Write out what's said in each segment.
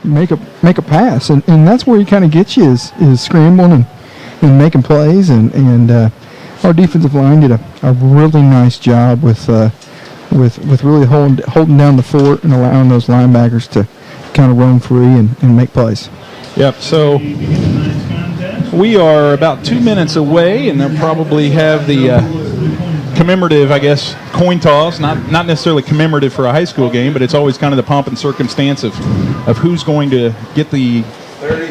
make a pass, and that's where he kind of gets you is scrambling and making plays, and our defensive line did a really nice job with really holding down the fort and allowing those linebackers to kind of roam free and make plays. Yep. So we are about 2 minutes away, and they'll probably have the commemorative, I guess, coin toss. Not necessarily commemorative for a high school game, but it's always kind of the pomp and circumstance of who's going to get the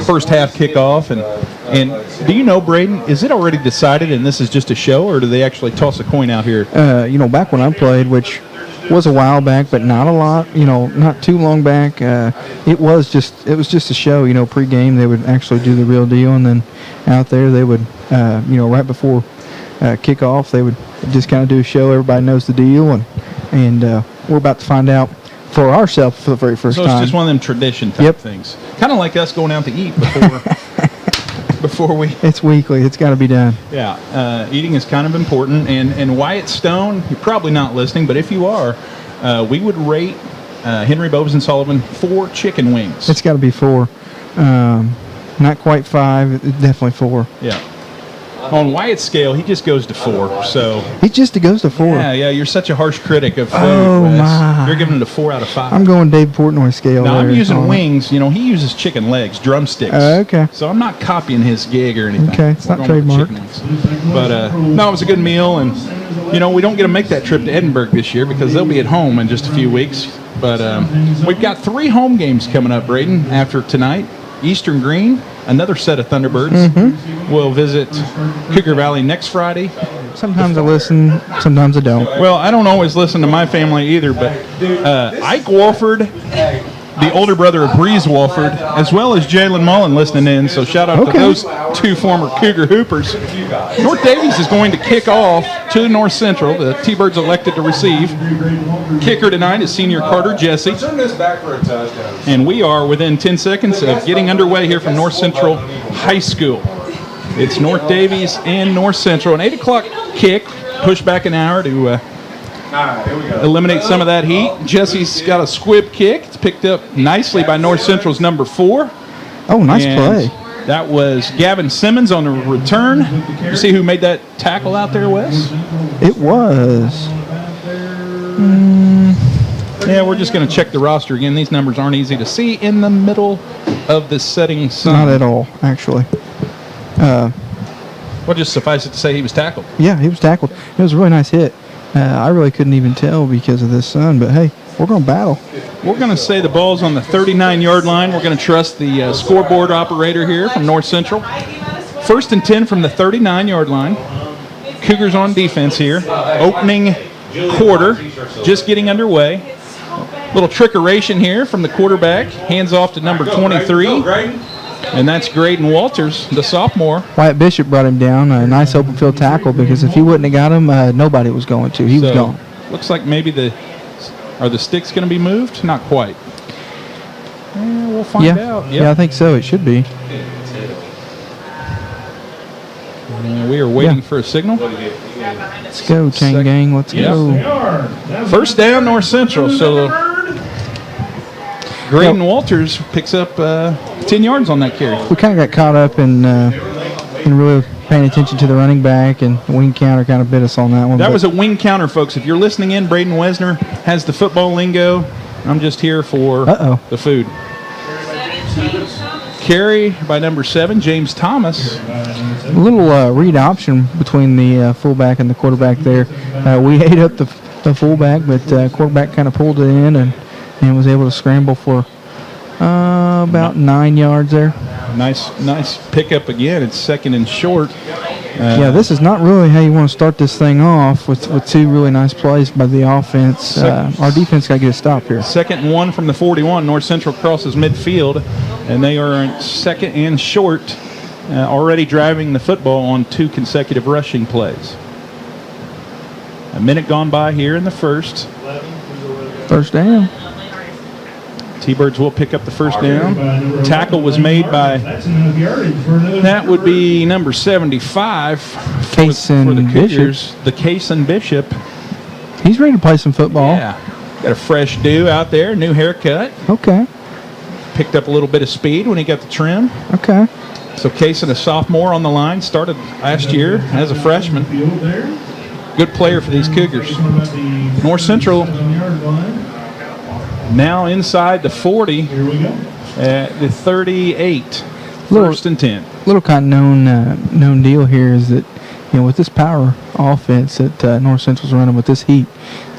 first half kickoff. And do you know, Braden, is it already decided and this is just a show, or do they actually toss a coin out here? Back when I played, which was a while back, but not a lot, not too long back, it was just a show. Pre-game they would actually do the real deal, and then out there they would, right before kickoff, they would just kind of do a show. Everybody knows the deal, and we're about to find out for ourselves for the very first time. So it's just one of them tradition type things. Kind of like us going out to eat before we... It's weekly. It's got to be done. Yeah. Eating is kind of important. And Wyatt Stone, you're probably not listening, but if you are, we would rate Henry Boves Sullivan 4 chicken wings. It's got to be 4. Not quite 5. Definitely 4. Yeah. On Wyatt's scale, he just goes to 4. So he just goes to 4. Yeah. You're such a harsh critic of food. Oh, my. You're giving it a 4 out of 5. I'm going Dave Portnoy scale. Now, I'm using wings. He uses chicken legs, drumsticks. Okay. So I'm not copying his gig or anything. Okay, it's not trademark. But, no, it was a good meal. And, we don't get to make that trip to Edinburgh this year because they'll be at home in just a few weeks. But we've got 3 home games coming up, Braden, after tonight. Eastern Green, another set of Thunderbirds. Mm-hmm. We'll visit Cougar Valley next Friday. Sometimes I listen, sometimes I don't. Well, I don't always listen to my family either, but Ike Walford, the older brother of Breeze Walford, as well as Jalen Mullen listening in, so shout out to those 2 former Cougar Hoopers. North Daviess is going to kick off to North Central. The T-Birds elected to receive. Kicker tonight is senior Carter Jesse. And we are within 10 seconds of getting underway here from North Central High School. It's North Daviess and North Central. An 8 o'clock kick, push back an hour to eliminate some of that heat. Jesse's got a squib kick. It's picked up nicely by North Central's number 4. Oh, nice play. That was Gavin Simmons on the return. You see who made that tackle out there, Wes? It was. Yeah, we're just going to check the roster again. These numbers aren't easy to see in the middle of the setting sun. Not at all, actually. Well, just suffice it to say he was tackled. Yeah, he was tackled. It was a really nice hit. I really couldn't even tell because of this sun, but hey, we're going to battle. We're going to say the ball's on the 39-yard line. We're going to trust the scoreboard operator here from North Central. 1st and 10 from the 39-yard line. Cougars on defense here. Opening quarter, just getting underway. Little trickeration here from the quarterback. Hands off to number 23. And that's Graydon Walters, the sophomore. Wyatt Bishop brought him down. A nice open field tackle because if he wouldn't have got him, nobody was going to. He was gone. Looks like maybe are the sticks going to be moved? Not quite. We'll find out. Yep. Yeah, I think so. It should be. We are waiting for a signal. Let's go, Chain Gang. Let's go. First down, North Central. So Graydon Walters picks up 10 yards on that carry. We kind of got caught up in really paying attention to the running back, and the wing counter kind of bit us on that one. That was a wing counter, folks. If you're listening in, Braden Wesner has the football lingo. I'm just here for the food. Carry by number 7, James Thomas. A little read option between the fullback and the quarterback there. We ate up the fullback, but quarterback kind of pulled it in and was able to scramble for about 9 yards there. Nice pickup again. It's 2nd and short. This is not really how you want to start this thing off with 2 really nice plays by the offense. Our defense got to get a stop here. 2nd and 1 from the 41. North Central crosses midfield, and they are 2nd and short, already driving the football on 2 consecutive rushing plays. A minute gone by here in the first. First down. T-Birds will pick up the first down. Tackle was made by, that would be number 75 for the Cougars, the Cason Bishop. He's ready to play some football. Yeah. Got a fresh do out there, new haircut. Okay. picked up a little bit of speed when he got the trim. Okay. So Kaysen, a sophomore on the line, started last year as a freshman. Good player for these Cougars. North Central now inside the 40 at the 38. First and 10. Little kind of known deal here is that, with this power offense that North Central's running with this heat,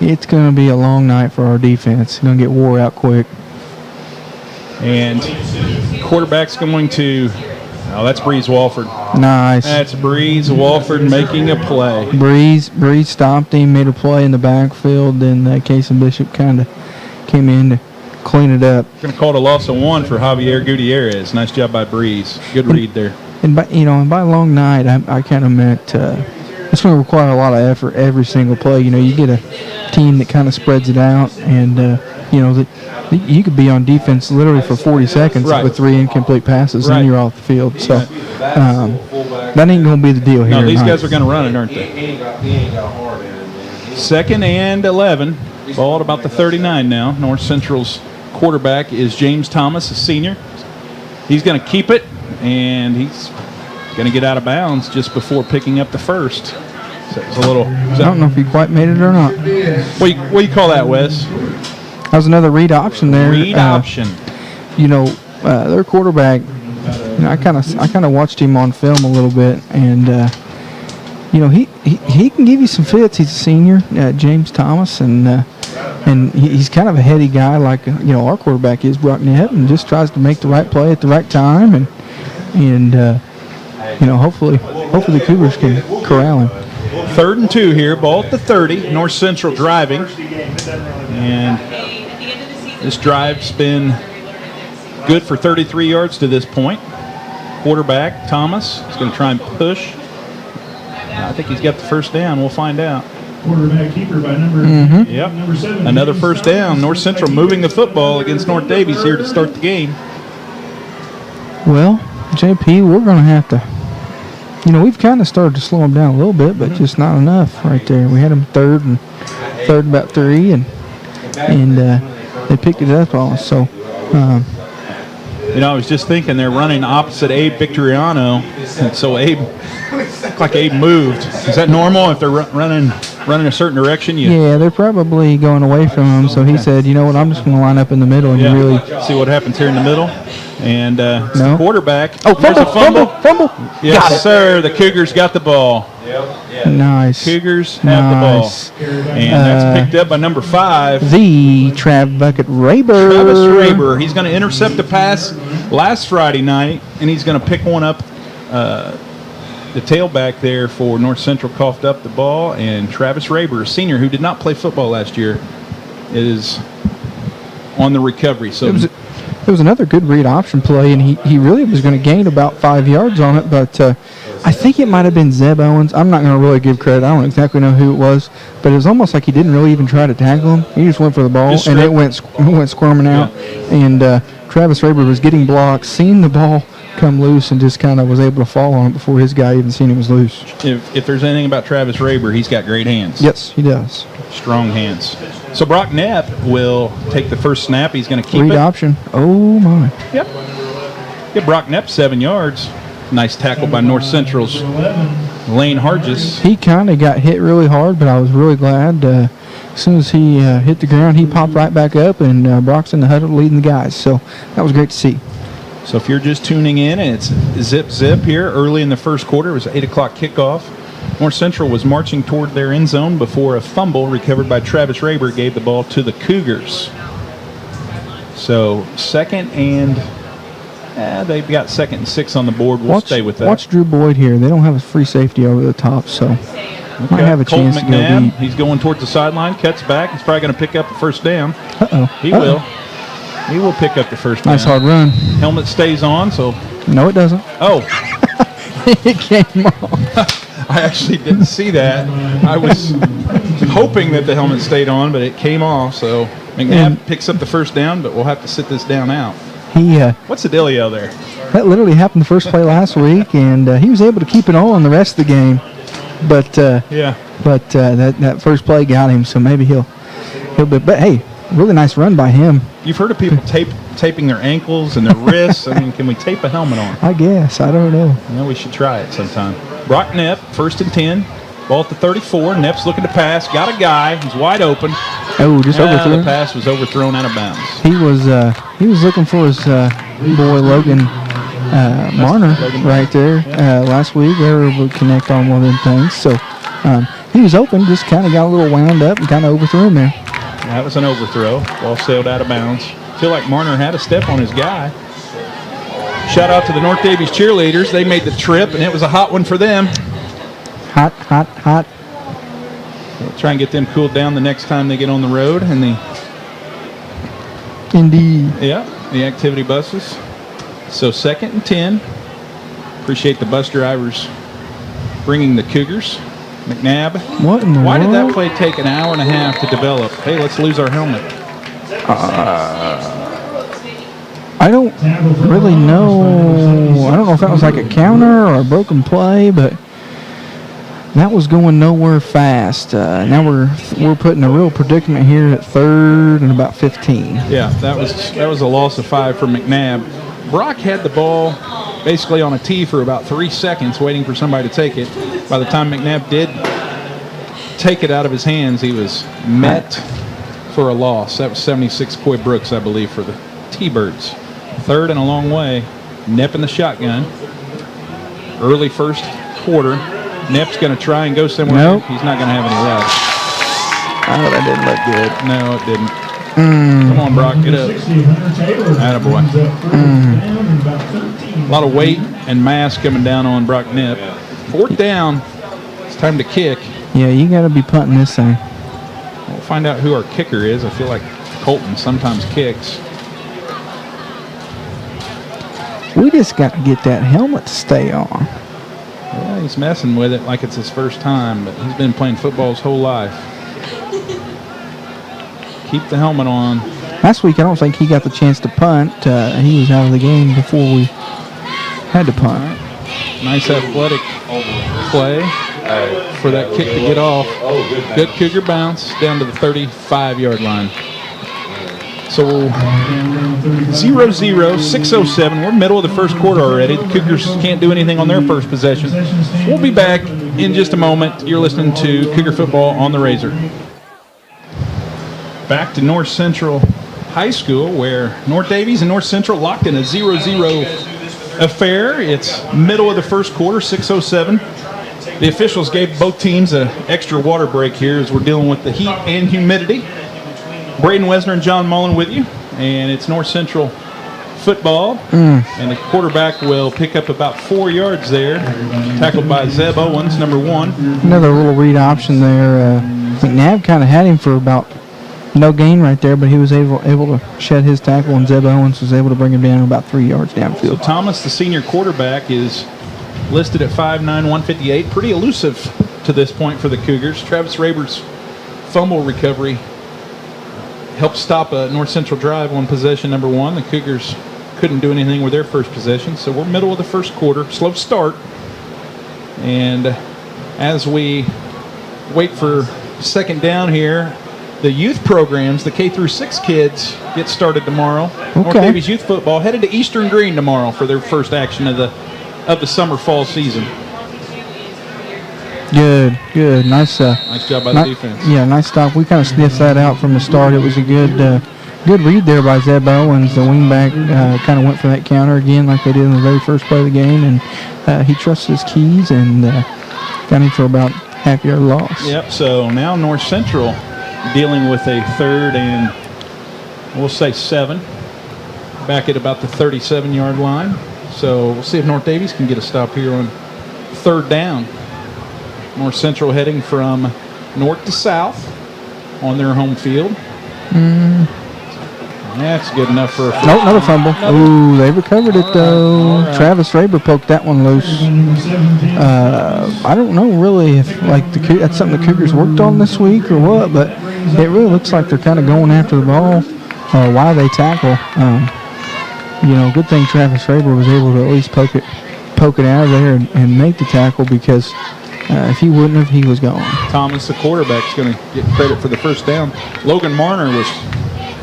it's going to be a long night for our defense. It's going to get wore out quick. And quarterback's going to, that's Breeze Walford. Nice. That's Breeze Walford making a play. Breeze stopped him, made a play in the backfield, then Kaysen Bishop kind of came in to clean it up. Going to call it a loss of 1 for Javier Gutierrez. Nice job by Breeze. Good read there. And by a long night, I kind of meant it's going to require a lot of effort every single play. You get a team that kind of spreads it out, and you could be on defense literally for 40 seconds with 3 incomplete passes, and you're off the field. So that ain't going to be the deal here. No, these guys are going to run it, aren't they? 2nd and 11. Ball at about the 39 now. North Central's quarterback is James Thomas, a senior. He's going to keep it, and he's going to get out of bounds just before picking up the first. So it's a little. I don't know if he quite made it or not. What do you call that, Wes? That was another read option there. Read option. Their quarterback. I kind of watched him on film a little bit, and he can give you some fits. He's a senior, James Thomas, and he's kind of a heady guy, like our quarterback is, Brock Knapp, and just tries to make the right play at the right time, and hopefully the Cougars can corral him. 3rd and 2 here, ball at the 30. North Central driving, and this drive's been good for 33 yards to this point. Quarterback Thomas is going to try and push. I think he's got the first down. We'll find out. Quarterback keeper by number 7. Another first down. North Central moving the football against North Daviess here to start the game. Well, JP, we're going to have to. We've kind of started to slow them down a little bit, but just not enough right there. We had them third about 3, and they picked it up on us. So. I was just thinking they're running opposite Abe Victoriano, and so Abe looked like Abe moved. Is that normal if they're running a certain direction? Yeah, they're probably going away from him. So he said, I'm just going to line up in the middle and really see what happens here in the middle. And no. Quarterback. Oh, fumble! Yes, sir. The Cougars got the ball. Nice. Cougars have the ball. And that's picked up by number 5. The Trav Bucket Raber. Travis Raber. He's going to intercept a pass last Friday night, and he's going to pick one up. The tailback there for North Central coughed up the ball, and Travis Raber, a senior who did not play football last year, is on the recovery. So it was another good read option play, and he really was going to gain about 5 yards on it, but I think it might have been Zeb Owens. I'm not going to really give credit. I don't exactly know who it was, but it was almost like he didn't really even try to tackle him. He just went for the ball, and it went squirming out. And Travis Raber was getting blocked, seeing the ball come loose, and just kind of was able to fall on it before his guy even seen it was loose. If there's anything about Travis Raber, he's got great hands. Yes, he does. Strong hands. So Brock Knapp will take the first snap. He's going to keep it. Read option. Oh, my. Yep. Get Brock Knapp 7 yards. Nice tackle by North Central's Lane Hargis. He kind of got hit really hard, but I was really glad. As soon as he hit the ground, he popped right back up, and Brock's in the huddle leading the guys. So that was great to see. So if you're just tuning in, and it's zip here early in the first quarter. It was an 8 o'clock kickoff. North Central was marching toward their end zone before a fumble recovered by Travis Raber gave the ball to the Cougars. So 2nd and they've got 2nd and 6 on the board. We'll stay with that. Watch Drew Boyd here. They don't have a free safety over the top, so might have a chance to go deep. He's going towards the sideline, cuts back. He's probably going to pick up the first down. He Uh-oh. will. He will pick up the first down. Nice hard run. Helmet stays on, so. No, it doesn't. Oh. It came off. I actually didn't see that. I was hoping that the helmet stayed on, but it came off. So McNabb picks up the first down, but we'll have to sit this down out. What's the dealio there? That literally happened the first play last week, and he was able to keep it on the rest of the game. But that first play got him, so maybe he'll be. But hey, really nice run by him. You've heard of people taping their ankles and their wrists. I mean, can we tape a helmet on? I guess. I don't know. We should try it sometime. Brock Knepp, 1st and 10. Ball at the 34. Knepp's looking to pass. Got a guy. He's wide open. Oh, just overthrew. The pass was overthrown out of bounds. He was looking for his boy Logan Marner right there last week. They were able to connect on one of them things. So he was open, just kind of got a little wound up and kind of overthrew him there. That was an overthrow. Ball sailed out of bounds. Feel like Marner had a step on his guy. Shout out to the North Daviess cheerleaders. They made the trip, and it was a hot one for them. Hot, hot, hot. We'll try and get them cooled down the next time they get on the road. And Indeed. the activity buses. So 2nd and 10. Appreciate the bus drivers bringing the Cougars. McNabb. What in the Why world? did that play take an hour and a half to develop? Hey, let's lose our helmet. I don't really know. I don't know if that was like a counter or a broken play, but that was going nowhere fast. Now we're put in a real predicament here at 3rd and about 15. Yeah, that was a loss of 5 for McNabb. Brock had the ball basically on a tee for about 3 seconds, waiting for somebody to take it. By the time McNabb did take it out of his hands, he was met for a loss. That was 76 Coy Brooks, I believe, for the T-Birds. 3rd and a long way. Knepp in the shotgun. Early first quarter. Knepp's going to try and go somewhere. Nope. He's not going to have any left. Oh, that didn't look good. No, it didn't. Come on, Brock, get up. Attaboy. A lot of weight and mass coming down on Brock Knepp. 4th down. It's time to kick. Yeah, you got to be punting this thing. We'll find out who our kicker is. I feel like Colton sometimes kicks. We just got to get that helmet to stay on. Yeah, he's messing with it like it's his first time, but he's been playing football his whole life. Keep the helmet on. Last week, I don't think he got the chance to punt. He was out of the game before we had to punt. Nice athletic play for that kick to get off. Good Cougar bounce down to the 35-yard line. So 0-0, 6:07. We're middle of the first quarter already. The Cougars can't do anything on their first possession. We'll be back in just a moment. You're listening to Cougar Football on the Razor. Back to North Central High School, where North Daviess and North Central locked in a 0-0 affair. It's middle of the first quarter, 6:07. The officials gave both teams an extra water break here as we're dealing with the heat and humidity. Braden Wesner and John Mullen with you, and it's North Central football, and the quarterback will pick up about 4 yards there, tackled by Zeb Owens, number 1. Another little read option there. McNabb kind of had him for about no gain right there, but he was able to shed his tackle, and Zeb Owens was able to bring him down about 3 yards So downfield. Thomas, the senior quarterback, is listed at 5'9", 158. Pretty elusive to this point for the Cougars. Travis Raber's fumble recovery helped stop a North Central drive on possession number 1. The Cougars couldn't do anything with their first possession, so we're middle of the first quarter. Slow start. And as we wait for second down here, the youth programs, the K-6 kids, get started tomorrow. North Daviess Youth Football headed to Eastern Green tomorrow for their first action of the summer-fall season. Good. Nice job by the defense. Yeah, nice stop. We kind of sniffed that out from the start. It was a good read there by Zeb Owens. The wingback kind of went for that counter again like they did in the very first play of the game, and he trusts his keys and got him for about half-yard loss. Yep, so now North Central dealing with a 3rd and, we'll say 7, back at about the 37-yard line. So we'll see if North Daviess can get a stop here on 3rd down. North Central heading from north to south on their home field. That's good enough for a first. Nope, another fumble. Ooh, they recovered it, though. All right. Travis Raber poked that one loose. I don't know, really, if that's something the Cougars worked on this week or what, but it really looks like they're kind of going after the ball while they tackle. Good thing Travis Raber was able to at least poke it out of there and make the tackle, because if he wouldn't have, he was gone. Thomas, the quarterback, is going to get credit for the first down. Logan Marner was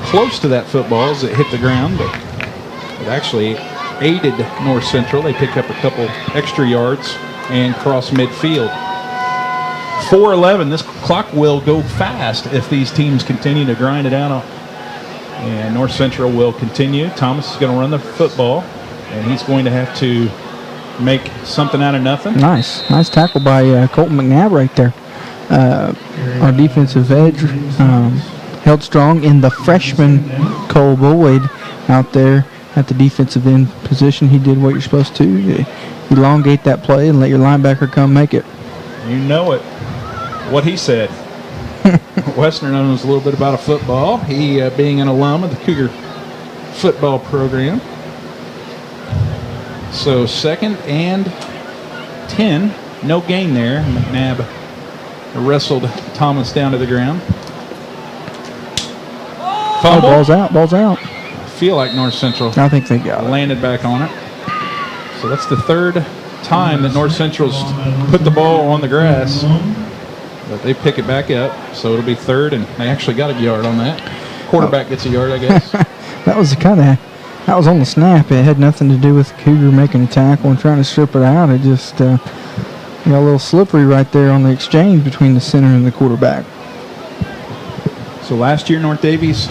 close to that football as it hit the ground, but it actually aided North Central. They picked up a couple extra yards and crossed midfield. 4:11. This clock will go fast if these teams continue to grind it out. And North Central will continue. Thomas is going to run the football, and he's going to have to make something out of nothing. Nice tackle by Colton McNabb right there. Our defensive edge held strong in the freshman Cole Boyd out there at the defensive end position. He did what you're supposed to. You elongate that play and let your linebacker come make it. You know it. What he said. Westner knows a little bit about football. He being an alum of the Cougar football program. So 2nd and 10. No gain there. McNabb wrestled Thomas down to the ground. Fumble. Ball's out. Feel like North Central I think they got it. landed back on it. So that's the third time that North Central's put the ball on the grass. But they pick it back up, so it'll be 3rd, and they actually got a yard on that. Quarterback gets a yard, I guess. That was on the snap. It had nothing to do with Cougar making a tackle and trying to strip it out. It just got a little slippery right there on the exchange between the center and the quarterback. So last year, North Daviess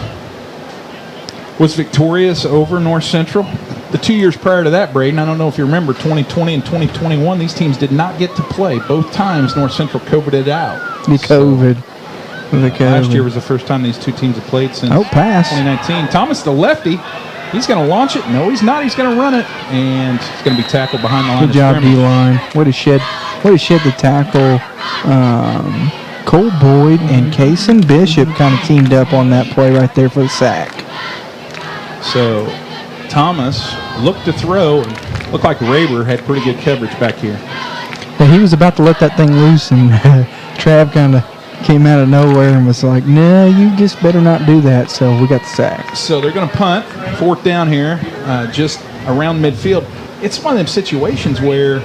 was victorious over North Central. The 2 years prior to that, Braden, I don't know if you remember, 2020 and 2021, these teams did not get to play. Both times, North Central COVIDed out. The COVID. Last year was the first time these two teams have played since pass. 2019. Thomas, the lefty, he's going to launch it. No, he's not. He's going to run it, and he's going to be tackled behind the line. Good job, D-line. Way to shed the tackle. Cole Boyd and Kason Bishop kind of teamed up on that play right there for the sack. So Thomas looked to throw, and looked like Raber had pretty good coverage back here. Yeah, he was about to let that thing loose, and Trav kind of came out of nowhere and was like, "No, you just better not do that." So we got the sack. So they're going to punt, 4th down here, just around midfield. It's one of them situations where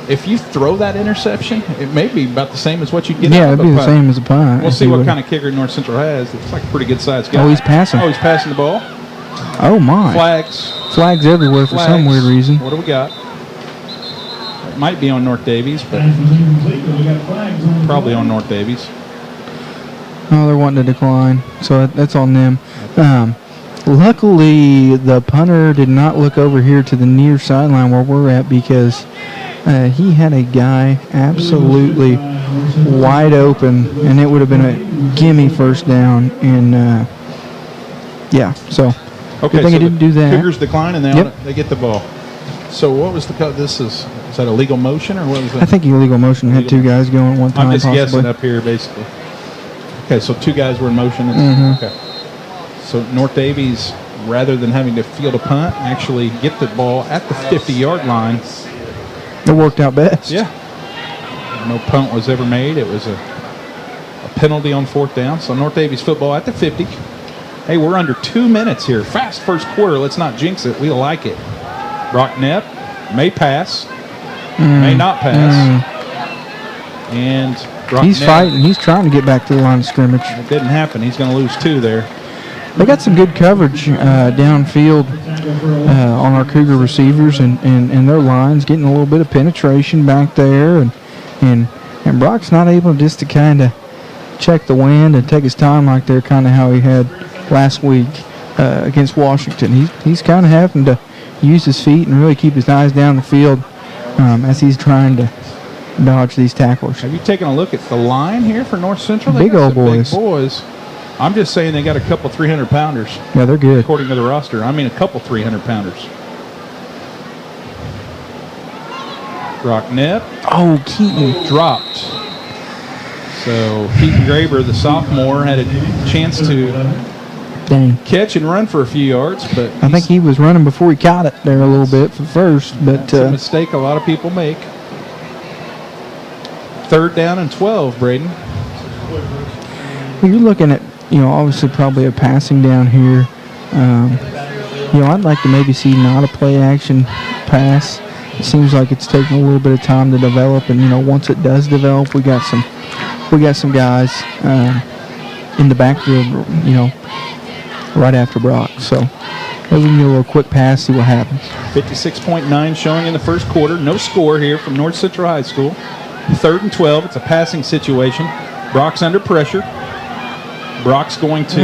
if you throw that interception, it may be about the same as what you get out of a punt. Yeah, it'd be the same as a punt. We'll see what kind of kicker North Central has. It's like a pretty good sized guy. Oh, he's passing. Oh, he's passing the ball. Oh, my. Flags everywhere for some weird reason. What do we got? It might be on North Daviess, but probably on North Daviess. Oh, they're wanting to decline, so that's on them. Luckily, the punter did not look over here to the near sideline where we're at because he had a guy absolutely wide open, and it would have been a gimme first down. And, so okay, good thing he didn't do that. Cougars decline, and they get the ball. So what was the cut? Is that a legal motion, or what was that? I think illegal motion. Had two guys going at one time, I'm just possibly. guessing up here, basically. Okay, so two guys were in motion. Okay. So North Daviess, rather than having to field a punt, actually get the ball at the 50-yard line. It worked out best. Yeah. No punt was ever made. It was a penalty on 4th down. So North Daviess football at the 50. Hey, we're under 2 minutes here. Fast first quarter. Let's not jinx it. We like it. Brock Knepp may pass, may not pass. And Brock he's Knepp, fighting. He's trying to get back to the line of scrimmage. It didn't happen. He's going to lose 2 there. They got some good coverage downfield on our Cougar receivers and their lines, getting a little bit of penetration back there. And Brock's not able just to kind of check the wind and take his time like they're kind of how he had last week against Washington. He's kind of having to use his feet and really keep his eyes down the field as he's trying to dodge these tacklers. Have you taken a look at the line here for North Central? Big old boys. Big boys. I'm just saying they got a couple 300-pounders. Yeah, they're good. According to the roster. I mean a couple 300-pounders. Brock Knepp. Oh, Keaton. Dropped. So Keaton Graber, the sophomore, had a chance to catch and run for a few yards, but I think he was running before he caught it there a little bit for first. But it's a mistake a lot of people make. 3rd down and 12, Braden. Well, you're looking at, obviously probably a passing down here. I'd like to maybe see not a play action pass. It seems like it's taking a little bit of time to develop, and once it does develop, we got some guys in the backfield, right after Brock. So we'll give you a little quick pass, see what happens. 56.9 showing in the first quarter. No score here from North Central High School. 3rd and 12. It's a passing situation. Brock's under pressure. Brock's going to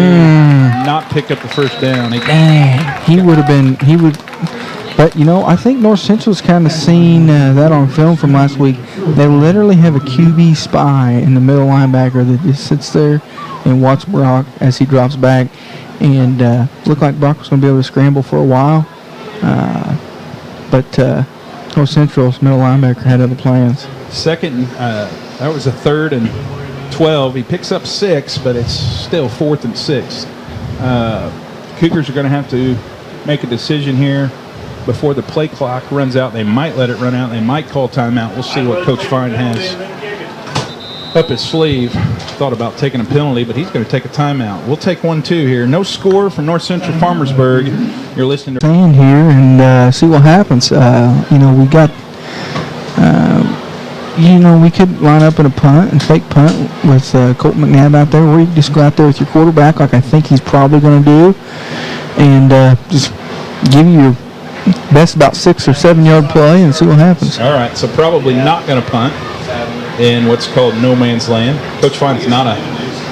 not pick up the first down. He would have been. He would. But, I think North Central's kind of seen that on film from last week. They literally have a QB spy in the middle linebacker that just sits there and watches Brock as he drops back. And looked like Brock was going to be able to scramble for a while. But North Central's middle linebacker had other plans. That was a 3rd and 12. He picks up 6, but it's still 4th and 6. Cougars are going to have to make a decision here before the play clock runs out. They might let it run out. They might call timeout. We'll see what Coach Fine has up his sleeve. Thought about taking a penalty, but he's going to take a timeout. We'll take 1-2 here. No score from North Central Farmersburg. You're listening to stand here and see what happens. We got we could line up in a punt and fake punt with Colt McNabb out there, or you can just go out there with your quarterback like I think he's probably going to do, and just give you your best about 6 or 7 yard play and see what happens. All right, so probably not going to punt in what's called no man's land. Coach Fine's not a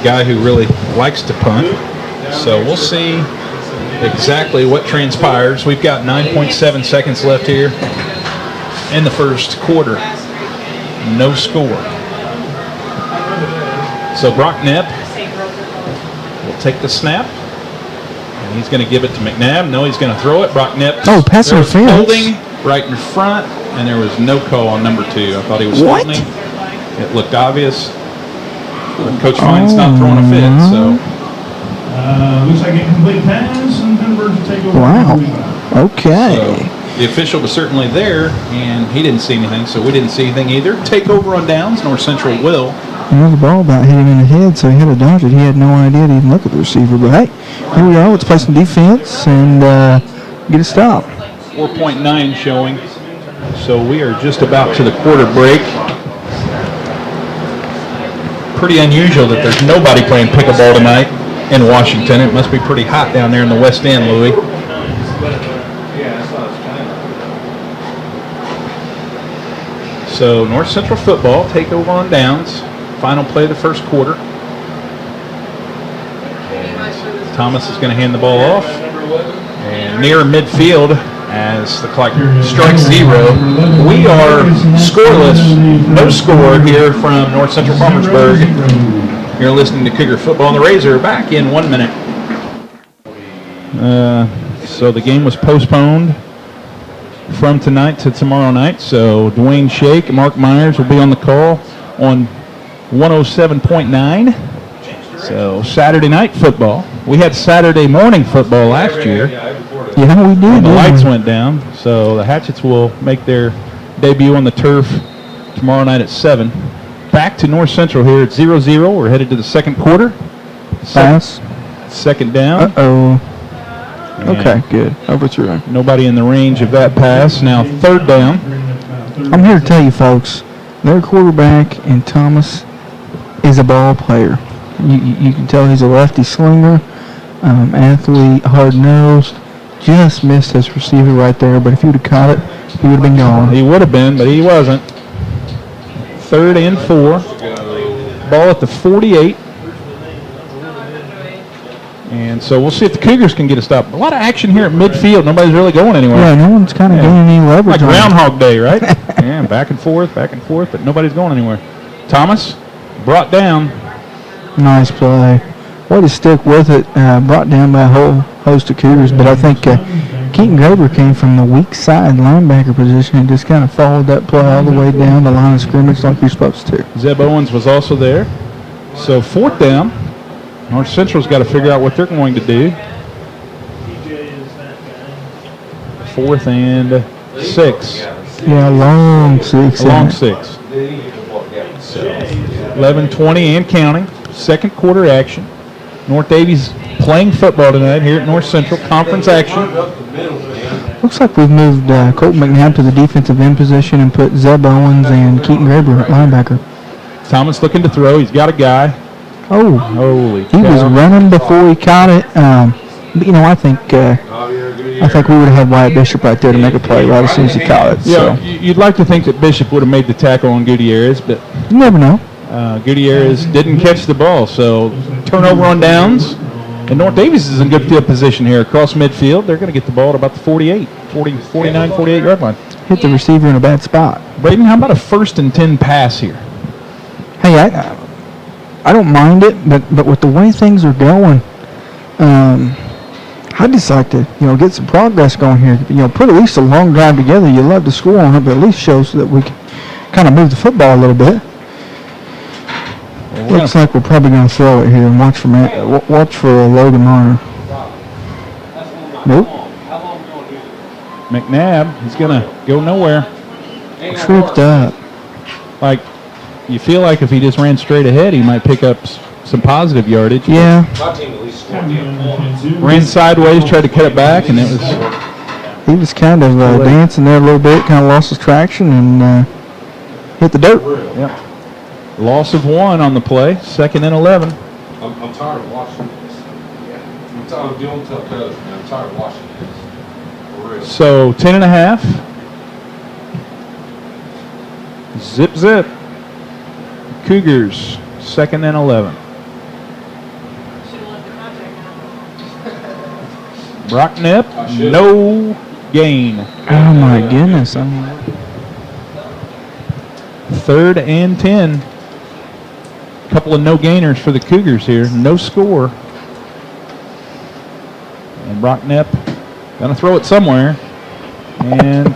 guy who really likes to punt, so we'll see exactly what transpires. We've got 9.7 seconds left here in the first quarter. No score. So Brock Knepp will take the snap, and he's going to give it to McNabb. No, he's going to throw it. Brock Knepp. Oh, pass interference. Holding right in front, and there was no call on number 2. I thought he was holding. It looked obvious. But Coach Fine's not throwing a fit, so. Looks like incomplete pass, and Thunderbirds will take over. Wow. Okay. So the official was certainly there, and he didn't see anything, so we didn't see anything either. Take over on downs. North Central will. The ball about hit him in the head, so he had to dodge it. He had no idea to even look at the receiver. But, hey, here we are. Let's play some defense and get a stop. 4.9 showing. So we are just about to the quarter break. Pretty unusual that there's nobody playing pickleball tonight in Washington. It must be pretty hot down there in the West End, Louis. So North Central football take over on downs. Final play of the first quarter. Thomas is going to hand the ball off. And near midfield as the clock strikes 0. We are scoreless. No score here from North Central Farmersburg. You're listening to Cougar Football on the Razor. Back in 1 minute. So the game was postponed from tonight to tomorrow night. So Dwayne Shake, Mark Myers will be on the call on 107.9. So Saturday night football. We had Saturday morning football last year. Yeah, we did. The lights went down. So the Hatchets will make their debut on the turf tomorrow night at 7. Back to North Central here at 0-0. We're headed to the second quarter. Pass. Second down. Uh-oh. Okay, good. Overthrow. Nobody in the range of that pass. Now third down. I'm here to tell you, folks, their quarterback in Thomas is a ball player. You can tell he's a lefty slinger, athlete, hard-nosed. Just missed his receiver right there, but if he would have caught it, he would have been gone. He would have been, but he wasn't. 3rd and 4. Ball at the 48. And so we'll see if the Cougars can get a stop. A lot of action here at midfield. Nobody's really going anywhere. Yeah, no one's kind of gaining any leverage. Like Groundhog Day, right? Yeah, back and forth, but nobody's going anywhere. Thomas brought down. Nice play. Way to stick with it. Brought down by a whole host of Cougars, but I think Keaton Graber came from the weak side linebacker position and just kind of followed that play all the way down the line of scrimmage like you're supposed to. Zeb Owens was also there. So 4th down. North Central's got to figure out what they're going to do. 4th and 6. Yeah, long 6. Long 6. So 11:20 and counting. Second quarter action. North Daviess playing football tonight here at North Central. Conference action. Looks like we've moved Colton McNabb to the defensive end position and put Zeb Owens and Keaton Graber at linebacker. Thomas looking to throw. He's got a guy. Oh, holy he was running before he caught it. But, I think we would have had Wyatt Bishop right there to make a play right as soon as he caught it. Yeah, So. you'd like to think that Bishop would have made the tackle on Gutierrez, but You never know. Gutierrez didn't catch the ball. So turnover on downs. And North Daviess is in good field position here across midfield. They're going to get the ball at about the 49, 48-yard line. Hit the receiver in a bad spot. Braden, how about a 1st and 10 pass here? Hey, I don't mind it, but with the way things are going, I'd just like to, get some progress going here. Put at least a long drive together. You love to score on it, but at least show so that we can kind of move the football a little bit. Looks like we're probably going to throw it here and watch for Logan Marner. Nope. McNabb, he's going to go nowhere. Tripped up. Like, you feel like if he just ran straight ahead, he might pick up some positive yardage. Yeah. Ran sideways, tried to cut it back, and it was... He was kind of dancing there a little bit, kind of lost his traction, and hit the dirt. Yep. Loss of 1 on the play, 2nd and 11. I'm tired of watching this. I'm tired of dealing with coach, man. I'm tired of watching this. For real. So 10.5. Zip, zip. Cougars, 2nd and 11. Brocknip, no gain. Oh, my goodness. 3rd and 10. Couple of no gainers for the Cougars here. No score. And Brocknip gonna throw it somewhere. And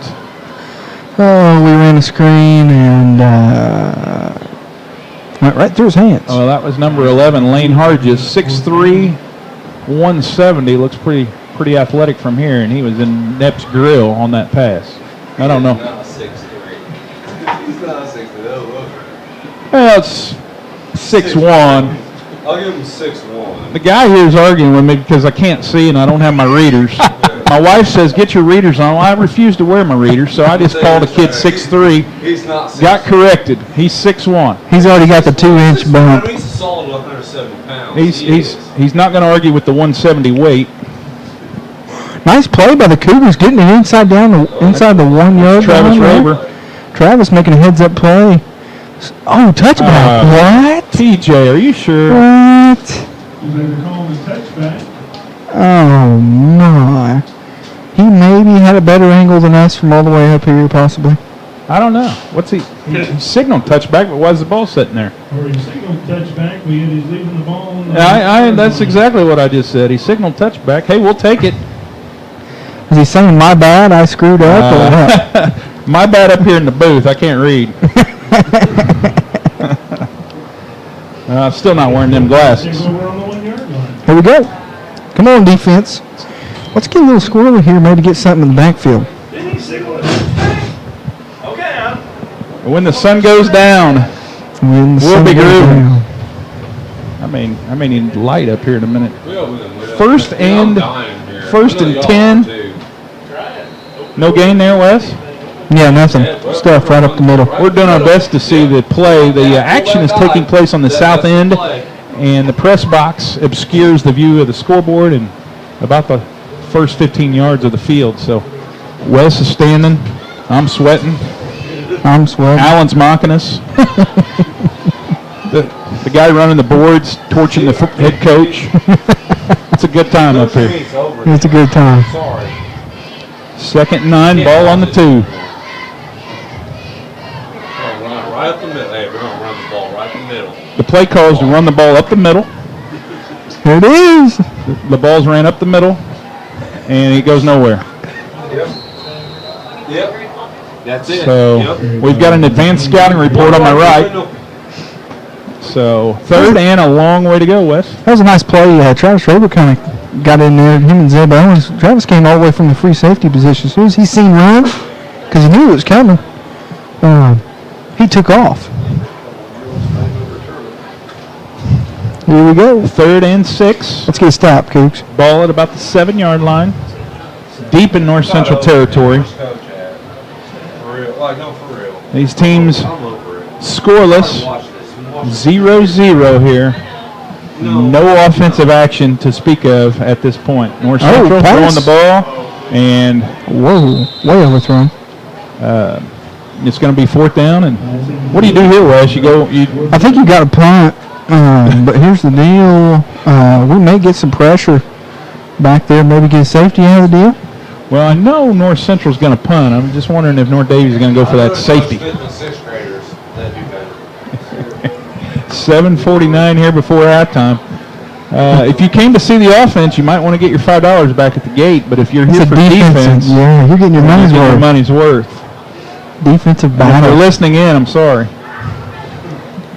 we ran a screen and went right through his hands. oh, that was number 11, Lane Harges, 6'3", 170. Looks pretty athletic from here, and he was in Knapp's grill on that pass. I don't know. He's not 6'3". He's not 6'3". Well, it's 6'1". I'll give him 6'1". The guy here is arguing with me because I can't see and I don't have my readers. My wife says, get your readers on. Well, I refuse to wear my readers, so I just called a kid 6'3". He's not 6'3". Got corrected. He's 6'1". He's already got the 2-inch bump. He's a solid 170 pounds. He's not going to argue with the 170 weight. Nice play by the Cougars, getting it inside the 1 yard Travis line. Raber. Travis making a heads-up play. Oh, touchback. What? TJ, are you sure? What? They're calling a touchback. Oh, my. He maybe had a better angle than us from all the way up here, possibly. I don't know. What's he signaled touchback, but why is the ball sitting there? Or he signaled touchback, but yet he's leaving the ball on the That's exactly what I just said. He signaled touchback. Hey, we'll take it. Is he saying, my bad, I screwed up, or what? My bad up here in the booth. I can't read. I'm still not wearing them glasses. We're on the 1 yard line. Here we go. Come on, defense. Let's get a little squirrely here, maybe get something in the backfield. Didn't he signal it? Okay, When the sun goes down, we'll be grooving. I may need light up here in a minute. First and 10. No gain there, Wes? Yeah, nothing. Stuff right up the middle. We're doing our best to see the play. The action is taking place on the south end, and the press box obscures the view of the scoreboard and about the first 15 yards of the field. So Wes is standing. I'm sweating. Alan's mocking us. The guy running the boards, torching the head coach. It's a good time up here. It's a good time. 2nd and 9, ball on the 2. Right up the middle. Hey, we're going to run the ball right in the middle. The play call is to run the ball up the middle. Here it is. The ball's ran up the middle, and it goes nowhere. Yep. That's it. So we've got an advanced scouting report on my right. So 3rd and a long way to go, Wes. That was a nice play. Travis Raber kind of got in there. Him and Zeb Owens. Travis came all the way from the free safety position. As soon as he seen run, because he knew it was coming, he took off. Here we go. 3rd and 6. Let's get a stop, Cougs. Ball at about the 7-yard line. Deep in North Central territory. These teams scoreless. 0-0 here. no offensive action to speak of at this point. North Central throwing the ball, and whoa, way overthrown. It's going to be 4th down. And what do you do here, Wes? I think you got a punt, but here's the deal. We may get some pressure back there, maybe get a safety out of the deal. Well, I know North Central's going to punt. I'm just wondering if North Daviess is going to go for that safety. 7:49 here before halftime. If you came to see the offense, you might want to get your $5 back at the gate. But if you're here for defense, yeah, you're getting your money's worth. Defensive battle. If you're listening in, I'm sorry.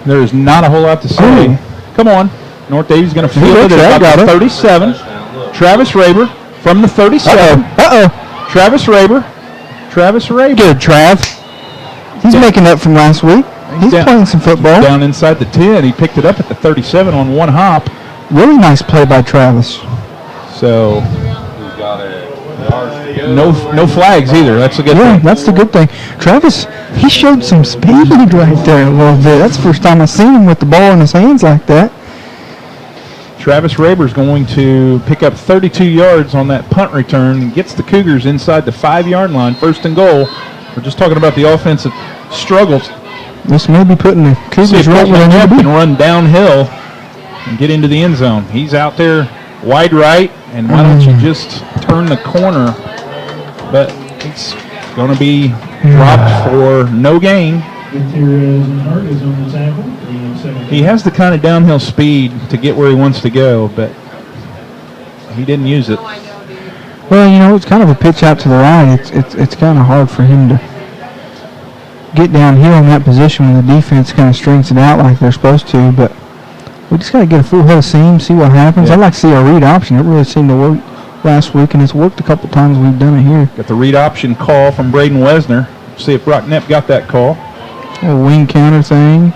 There is not a whole lot to say. Come on. North Daviess is going to field it at about 37. Travis Raber from the 37. Travis Raber. Good, Trav. He's making up from last week. He's playing some football. Down inside the 10. He picked it up at the 37 on one hop. Really nice play by Travis. So, no flags either. That's a good thing. Yeah, that's the good thing. Travis, he showed some speed right there a little bit. That's the first time I've seen him with the ball in his hands like that. Travis Raber's going to pick up 32 yards on that punt return and gets the Cougars inside the 5-yard line, 1st and goal. We're just talking about the offensive struggles. This may be putting the Cougars right where they need to be. And run downhill and get into the end zone. He's out there wide right, and why don't you just turn the corner? But it's going to be dropped for no gain. He has the kind of downhill speed to get where he wants to go, but he didn't use it. Well, it's kind of a pitch out to the right. It's kind of hard for him to get down here in that position when the defense kind of strings it out like they're supposed to, but we just got to get a full head of steam, see what happens. Yeah. I'd like to see our read option. It really seemed to work last week, and it's worked a couple times we've done it here. Got the read option call from Braden Wesner. See if Brock Knepp got that call. A wing counter thing.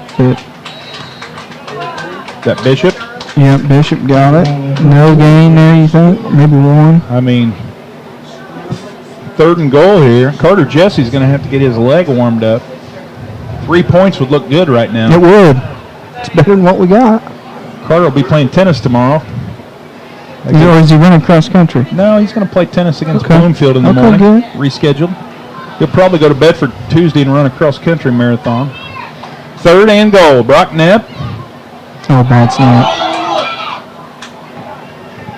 That Bishop? Yeah, Bishop got it. No gain there, you think? Maybe one? I mean, 3rd and goal here. Carter Jesse's going to have to get his leg warmed up. 3 points would look good right now. It would. It's better than what we got. Carter will be playing tennis tomorrow. Or is he running cross country? No, he's going to play tennis against Bloomfield in the morning. Good. Rescheduled. He'll probably go to Bedford Tuesday and run a cross country marathon. 3rd and goal. Brock Knepp. Oh, bad snap.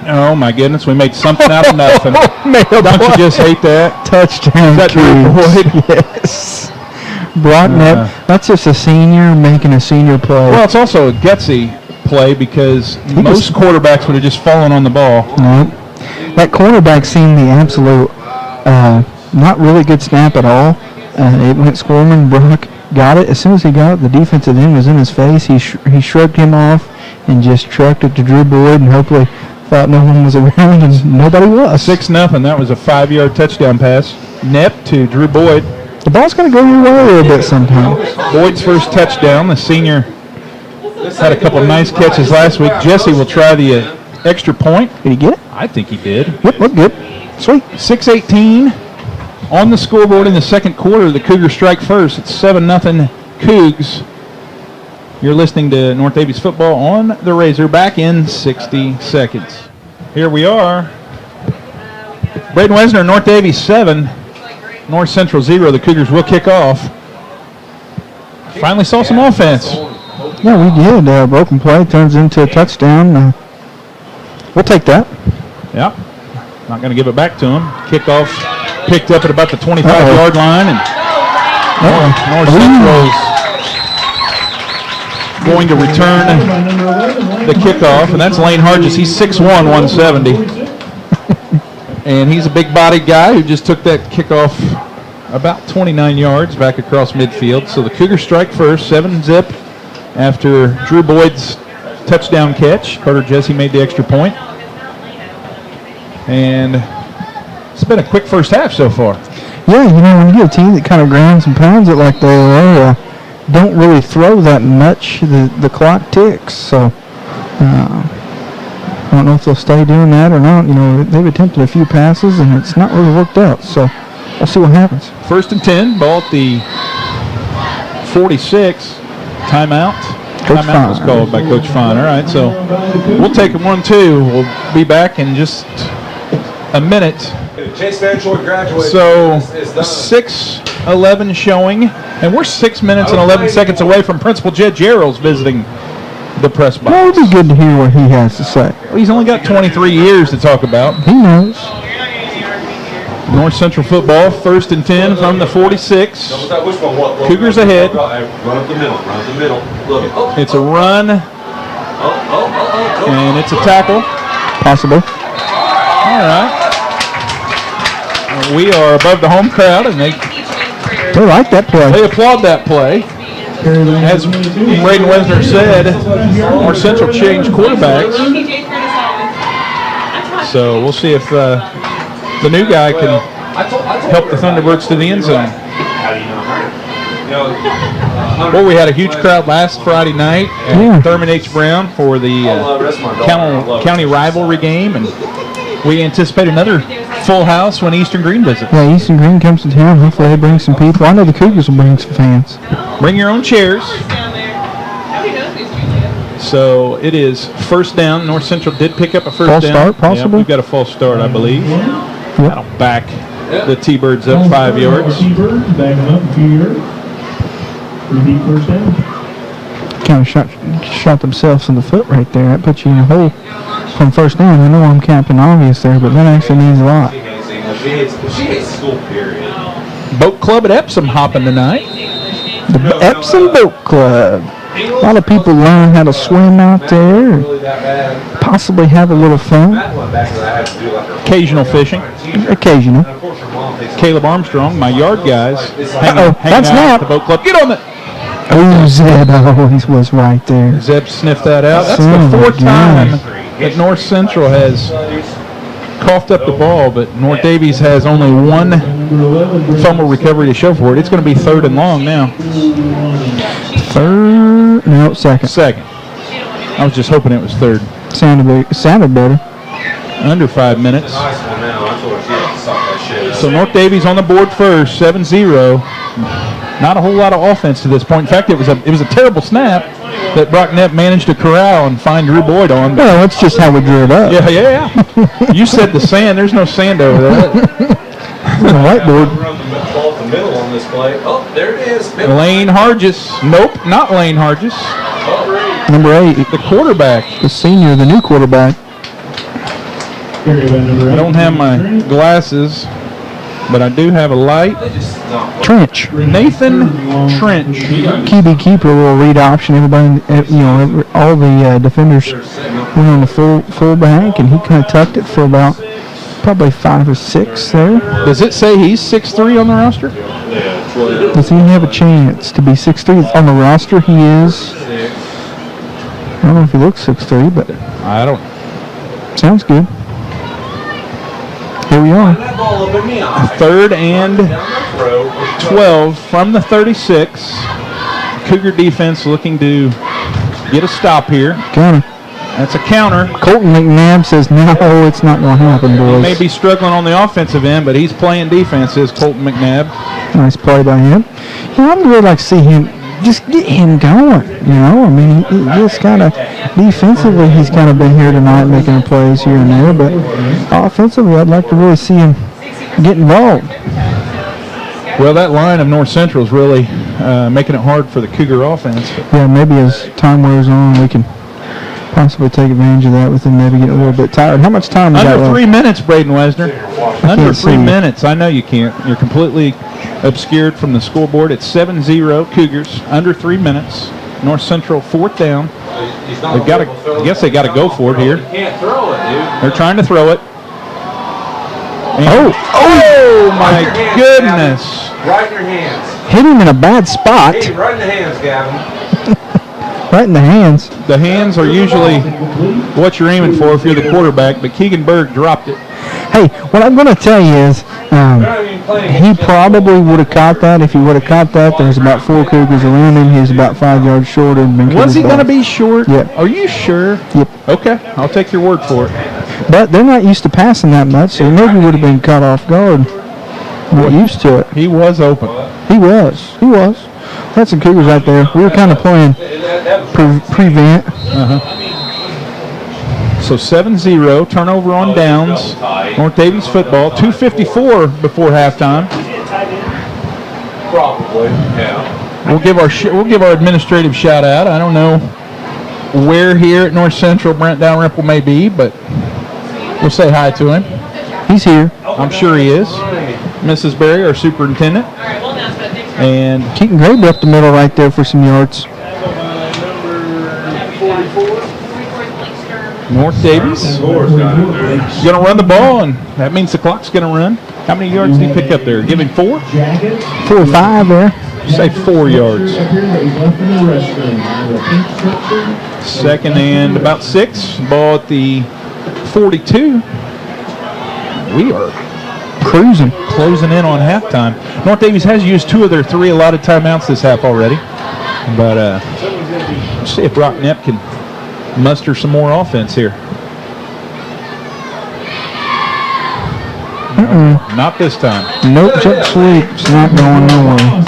Oh, my goodness. We made something out of nothing. Don't you just hate that? Touchdown. Is that Drew Boyd? Yes. Brock Knepp. That's just a senior making a senior play. Well, it's also a gutsy play because most quarterbacks would have just fallen on the ball. Nope. That cornerback seemed the absolute not really good snap at all. It went squirming. Brock got it. As soon as he got it, the defensive end was in his face. He shrugged him off and just trucked it to Drew Boyd and hopefully thought no one was around, and nobody was. 6-0. That was a 5-yard touchdown pass. Knepp to Drew Boyd. The ball's going to go your way a little bit sometimes. Boyd's first touchdown. The senior had a couple of nice catches last week. Jesse will try the extra point. Did he get it? I think he did. Yep, looked good. Sweet. 6:18 on the scoreboard in the second quarter. The Cougars strike first. It's 7-0 Cougs. You're listening to North Daviess football on the Razor. Back in 60 seconds. Here we are. Braden Wesner, North Daviess 7, North Central 0. The Cougars will kick off. Finally saw some offense. Yeah, we did. Broken play turns into a touchdown. We'll take that. Yeah. Not going to give it back to him. Kickoff picked up at about the 25-yard line. And North Central's going to return the kickoff. And that's Lane Hargis. He's 6'1", 170. And he's a big-bodied guy who just took that kickoff about 29 yards back across midfield. So the Cougars strike first, 7-zip after Drew Boyd's touchdown catch. Carter Jesse made the extra point. And it's been a quick first half so far. Yeah, when you get a team that kind of grounds and pounds it like they are, don't really throw that much, the clock ticks. So I don't know if they'll stay doing that or not. They've attempted a few passes, and it's not really worked out. So we'll see what happens. 1st and 10, ball at the 46. Timeout. Coach Timeout was Fine. called by Coach Fine. All right, so we'll take a 1-2. We'll be back in just a minute. Chase Van Short graduated. So It's done. 6:11 showing, and we're 6 minutes and 11 seconds away from Principal Jed Gerald's visiting the press box. Well, it would be good to hear what he has to say. Well, he's only got 23 years to talk about. He knows. North Central football, 1st and 10 from the 46. Which one? What? Cougars ahead. Run up the middle. Run up the middle. Look. Oh, It's a run, and it's a tackle. Possible. All right. We are above the home crowd, and they like that play. applaud that play. As Braden Wisner said, North Central changed quarterbacks. So we'll see if the new guy can help the Thunderbirds to the end zone. Well, we had a huge crowd last Friday night at Thurman H. Brown for the county rivalry game, and we anticipate another full house when Eastern Green visits. Yeah, Eastern Green comes to town. Hopefully they bring some people. I know the Cougars will bring some fans. Bring your own chairs. So it is 1st down. North Central did pick up a first False down. start, possibly? Yeah, we've got a false start, I believe. That'll back the T-Birds up 5 yards. T-Birds, back them up a few yards. Repeat first down. Kind of shot themselves in the foot right there. That puts you in a hole from first down. I know I'm Captain Obvious there, but that actually means a lot. She hates school, period. Boat Club at Epsom hopping tonight. The Epsom Boat Club. A lot of people learn how to swim out there and Really that bad. possibly have a little fun. That one back that I had to do like a Occasional fishing. Occasional. And of course her mom takes Caleb Armstrong, my yard guys, hanging Uh-oh, that's out Nap. at the Boat Club. Get on it. Oh, Zeb always was right there. Zeb sniffed that out. That's Son of the a 4th time gun. that North Central has coughed up the ball, but North Daviess has only one fumble recovery to show for it. It's going to be 3rd and long now. Second. Second. I was just hoping it was 3rd. Sounded better. Under 5 minutes. nice one now. I told her she had to suck that shit. So North Daviess on the board first, 7-0. Not a whole lot of offense to this point. In fact, it was a terrible snap that Brock Knepp managed to corral and find Drew Boyd on. Well, that's just how we drew it up. Yeah. You said the sand. There's no sand over there. The whiteboard. Run the ball up the middle on this play. Oh, there it is. Lane Hargis. Nope, not Lane Hargis. Number 8, The quarterback. the senior, the new quarterback. I don't have my glasses, but I do have a light. Trench. Nathan Trench. QB keeper will read option. Everybody, all the defenders went on the full back, and he kind of tucked it for about probably 5 or 6 there. Does it say he's 6'3" on the roster? Does he have a chance to be 6'3"? On the roster, he is. I don't know if he looks 6'3", but I don't. sounds good. Here we are. That ball up in the eye. 3rd and Down the throat. 12 from the 36. Cougar defense looking to get a stop here. Counter. That's a counter. Colton McNabb says, no, it's not going to happen, He boys. may be struggling on the offensive end, but he's playing defense, is Colton McNabb. Nice play by him. I'd really like to see him, just get him going, I mean, he just kind of, defensively, he's kind of been here tonight making the plays here and there, but offensively, I'd like to really see him get involved. Well, that line of North Central is really making it hard for the Cougar offense. Yeah, maybe as time wears on, we can possibly take advantage of that with him maybe getting a little bit tired. How much time we got Under left? 3 minutes, Braden Wesner. Under can't 3 see. minutes. I know you can't. You're completely obscured from the scoreboard. It's 7-0 Cougars. Under 3 minutes. North Central 4th down. They've got to. I guess they got to go for it here. You can't throw it, dude. They're trying to throw it. And- Oh, my goodness! Right in your hands. hit him in a bad spot, Hey, right in the hands, Gavin. right in the hands. The hands are usually what you're aiming for if you're the quarterback, but Keegan Berg dropped it. Hey, what I'm going to tell you is, he probably would have caught that. If he would have caught that, there's about 4 Cougars around him. He was about 5 yards short. Was he going to be short? Yep. Are you sure? Yep. Okay, I'll take your word for it. But they're not used to passing that much, so maybe would have been caught off guard. Not used to it. He was open. He was. That's some Cougars right there. We were kind of playing prevent. So 7-0, turnover on downs. North Daviess football, 2:54 before halftime. Probably, yeah. We'll give our administrative shout out. I don't know where here at North Central Brent Dalrymple may be, but we'll say hi to him. He's here. I'm sure he is. Mrs. Berry, our superintendent. And Keaton Graber up the middle right there for some yards. North Daviess going to run the ball, and that means the clock's going to run. How many yards did he pick up there? Give him 4? 4 or 5 there. Say 4 yards. Second and about 6. Ball at the 42. We are closing in on halftime. North Daviess has used 2 of their 3 allotted timeouts this half already. But let's see if Brock Knepp can muster some more offense here. Not this time. Nope, check sweep. It's not going nowhere.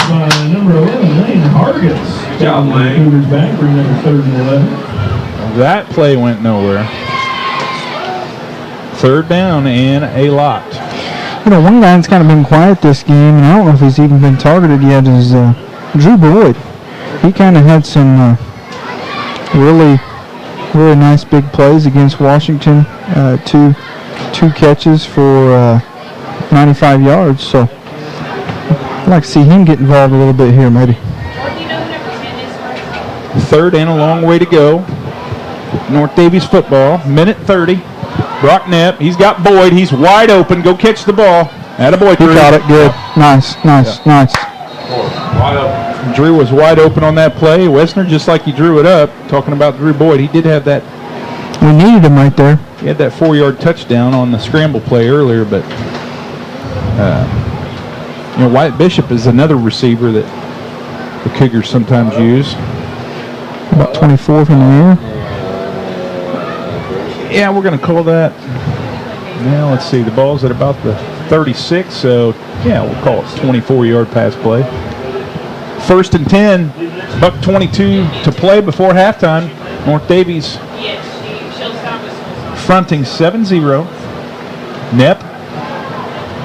Number 11, Lane Hargis. Good job, Lane. Cougars back for number 3rd and 11. That play went nowhere. 3rd down and a lot. You know, one guy that's kind of been quiet this game, and I don't know if he's even been targeted yet, is Drew Boyd. He kind of had some really nice big plays against Washington. Two catches for 95 yards. So I'd like to see him get involved a little bit here, maybe. 3rd and a long way to go. North Daviess football, minute 30. Brock Knepp, he's got Boyd. He's wide open. Go catch the ball. Attaboy, Drew. He got it. Good. Nice. Wide open. Drew was wide open on that play. Wessner, just like he drew it up, talking about Drew Boyd, he did have that. We needed him right there. He had that 4-yard touchdown on the scramble play earlier, but Wyatt Bishop is another receiver that the Cougars sometimes use. About 24 from the air. Yeah, we're going to call that. Now, let's see. The ball's at about the 36, so, yeah, we'll call it 24-yard pass play. 1st and 10, buck 22 to play before halftime. North Daviess fronting 7-0. Knepp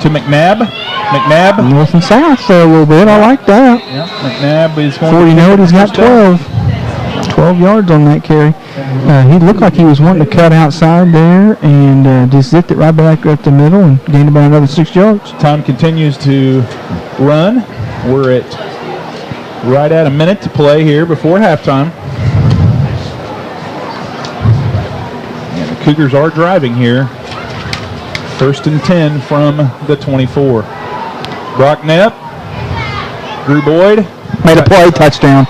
to McNabb. North and south there a little bit. I like that. Yeah, McNabb is going 40 note. He's got 12 yards on that carry. He looked like he was wanting to cut outside there and just zipped it right back up the middle and gained about another 6 yards. Time continues to run. We're at right at a minute to play here before halftime. And the Cougars are driving here. 1st and 10 from the 24. Brock Knepp. Drew Boyd. Made a play. Touchdown.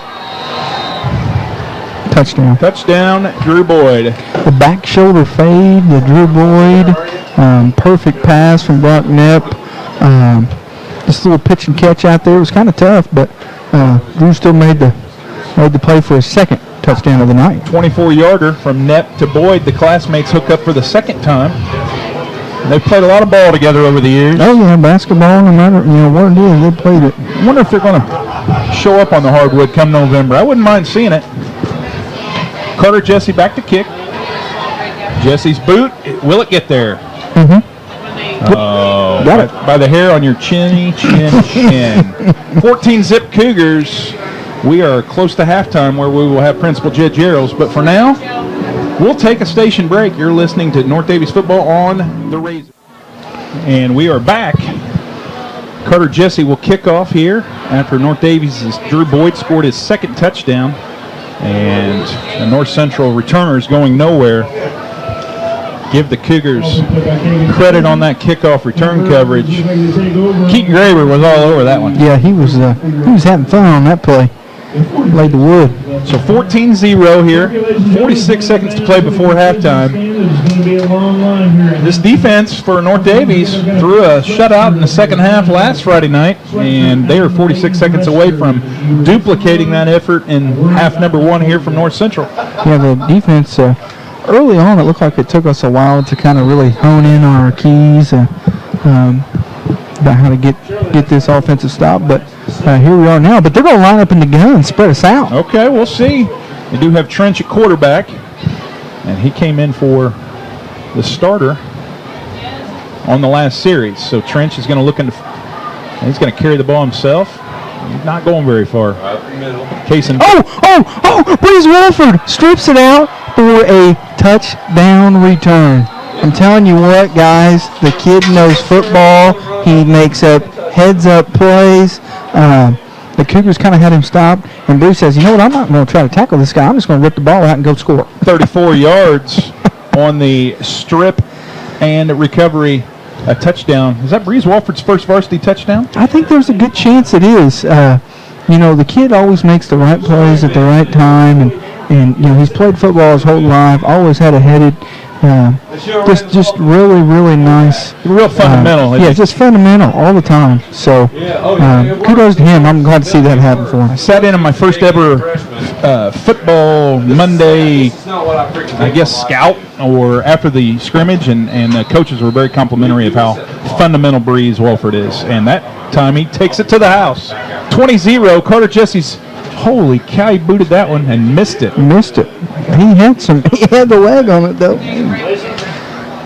Touchdown, Drew Boyd. The back shoulder fade, the Drew Boyd. Perfect pass from Brock Knepp. This little pitch and catch out there was kind of tough, but Drew still made the play for his 2nd touchdown of the night. 24-yarder from Knepp to Boyd. The classmates hook up for the 2nd time. They've played a lot of ball together over the years. Oh yeah, basketball, no matter what it is, they played it. I wonder if they're going to show up on the hardwood come November. I wouldn't mind seeing it. Carter Jesse back to kick. Jesse's boot. Will it get there? Oh, Got it. By the hair on your chin. 14 zip Cougars. We are close to halftime where we will have Principal Jed Gerals. But for now, we'll take a station break. You're listening to North Daviess football on the Razor. And we are back. Carter Jesse will kick off here after North Daviess' Drew Boyd scored his 2nd touchdown. And the North Central returner is going nowhere. Give the Cougars credit on that kickoff return coverage. Keaton Graber was all over that one. Yeah, he was having fun on that play. Laid the wood. So 14-0 here. 46 seconds to play before halftime. This defense for North Daviess threw a shutout in the 2nd half last Friday night, and they are 46 seconds away from duplicating that effort in half number 1 here from North Central. Yeah, the defense, early on it looked like it took us a while to kind of really hone in on our keys about how to get this offensive stop, but here we are now. But they're going to line up in the gun and spread us out. Okay, we'll see. They do have Trench at quarterback, and he came in for the starter on the last series. So Trench is going to look into. He's going to carry the ball himself. He's not going very far. Right up the middle. Breeze Wolford strips it out for a touchdown return. I'm telling you what, guys, the kid knows football. He makes up heads-up plays. The Cougars kind of had him stopped, and Bruce says, you know what, I'm not going to try to tackle this guy. I'm just going to rip the ball out and go score. 34 yards on the strip and recovery, a touchdown. Is that Breeze Walford's first varsity touchdown? I think there's a good chance it is. The kid always makes the right plays at the right time, and he's played football his whole life, always had a headed, just really, really nice. Real fundamental. Just fundamental all the time. So kudos to him. I'm glad to see that happen for him. I sat in on my first ever football Monday, I guess, scout or after the scrimmage, and the coaches were very complimentary of how fundamental Breeze Walford is. And that time he takes it to the house. 20-0, Carter Jesse's, holy cow, he booted that one and missed it. He had the leg on it, though.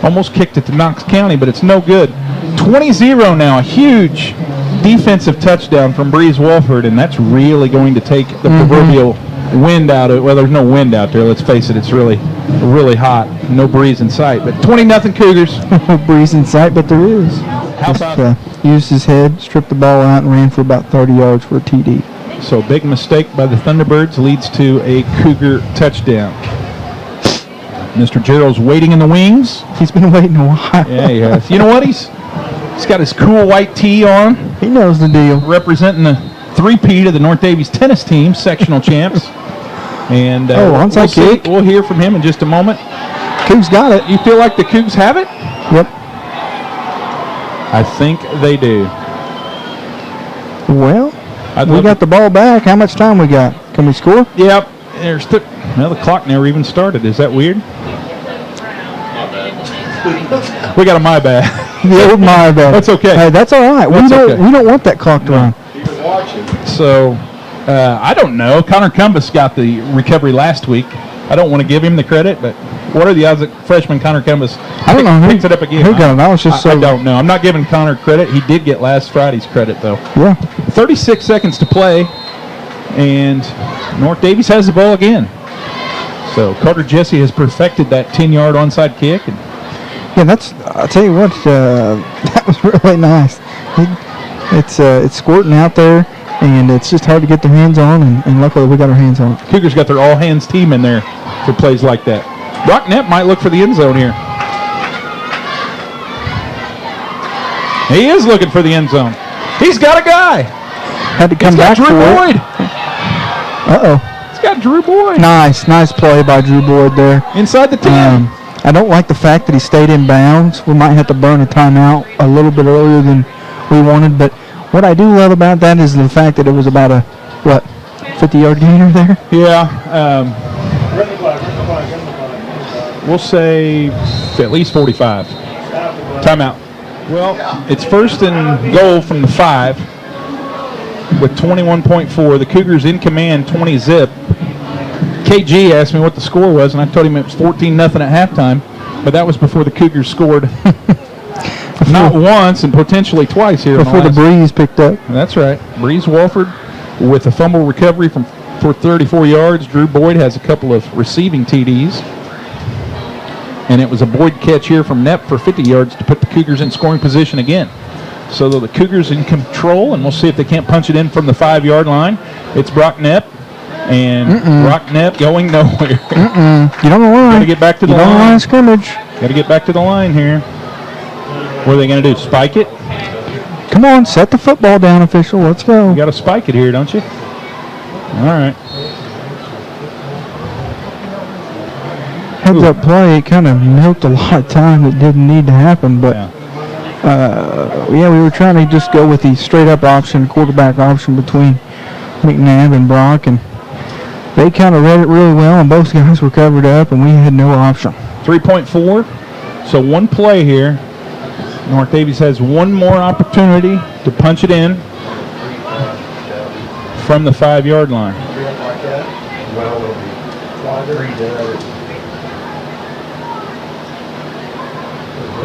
Almost kicked it to Knox County, but it's no good. 20-0 now, a huge defensive touchdown from Breeze Walford, and that's really going to take the proverbial wind out of it. Well, there's no wind out there, let's face it. It's really, really hot. No breeze in sight, but 20-0 Cougars. No breeze in sight, but there is. How about used his head, stripped the ball out, and ran for about 30 yards for a TD. So big mistake by the Thunderbirds leads to a Cougar touchdown. Mr. Gerald's waiting in the wings. He's been waiting a while. Yeah, he has. You know what? He's got his cool white tee on. He knows the deal. Representing the three-peat of the North Daviess tennis team, sectional champs. And onside kick. We'll hear from him in just a moment. Cougs got it. You feel like the Cougs have it? Yep. I think they do. Well, we got the ball back. How much time we got? Can we score? Yep. There's the clock never even started. Is that weird? We got a my bad. The old my bad. That's okay. Hey, that's all right. We don't want that clock to run. He was watching. So, I don't know. Connor Cumbus got the recovery last week. I don't want to give him the credit, but what are the odds that freshman Connor Cumbus picks it up again? Who got it? I don't know. I'm not giving Connor credit. He did get last Friday's credit, though. Yeah. 36 seconds to play, and North Daviess has the ball again. So Carter Jesse has perfected that 10-yard onside kick. I'll tell you what, that was really nice. It's squirting out there, and it's just hard to get their hands on, and luckily we got our hands on it. Cougars got their all-hands team in there for plays like that. Brock Knapp might look for the end zone here. He is looking for the end zone. He's got a guy. Had to come back Drew for Boyd. it. Uh-oh. He's got Drew Boyd. Nice play by Drew Boyd there. Inside the 10. I don't like the fact that he stayed in bounds. We might have to burn a timeout a little bit earlier than we wanted, but what I do love about that is the fact that it was about a 50-yard gainer there? Yeah. We'll say at least 45. Timeout. Well, it's first and goal from the 5 with 21.4. The Cougars in command, 20-zip. KG asked me what the score was, and I told him it was 14-0 at halftime, but that was before the Cougars scored not once and potentially twice here. Before the breeze picked up. That's right. Breeze Walford with a fumble recovery for 34 yards. Drew Boyd has a couple of receiving TDs. And it was a Boyd catch here from Knapp for 50 yards to put the Cougars in scoring position again. So the Cougars in control, and we'll see if they can't punch it in from the 5-yard line. It's Brock Knapp. And Brock Knapp going nowhere. You don't know why. Got to get back to the line. Line of scrimmage. Got to get back to the line here. What are they going to do? Spike it? Come on, set the football down, official. Let's go. You got to spike it here, don't you? All right. Heads up play kind of milked a lot of time that didn't need to happen, but we were trying to just go with the straight up option, quarterback option between McNabb and Brock, and they kind of read it really well, and both guys were covered up, and we had no option. 3.4. So one play here. North Daviess has one more opportunity to punch it in from the 5-yard line.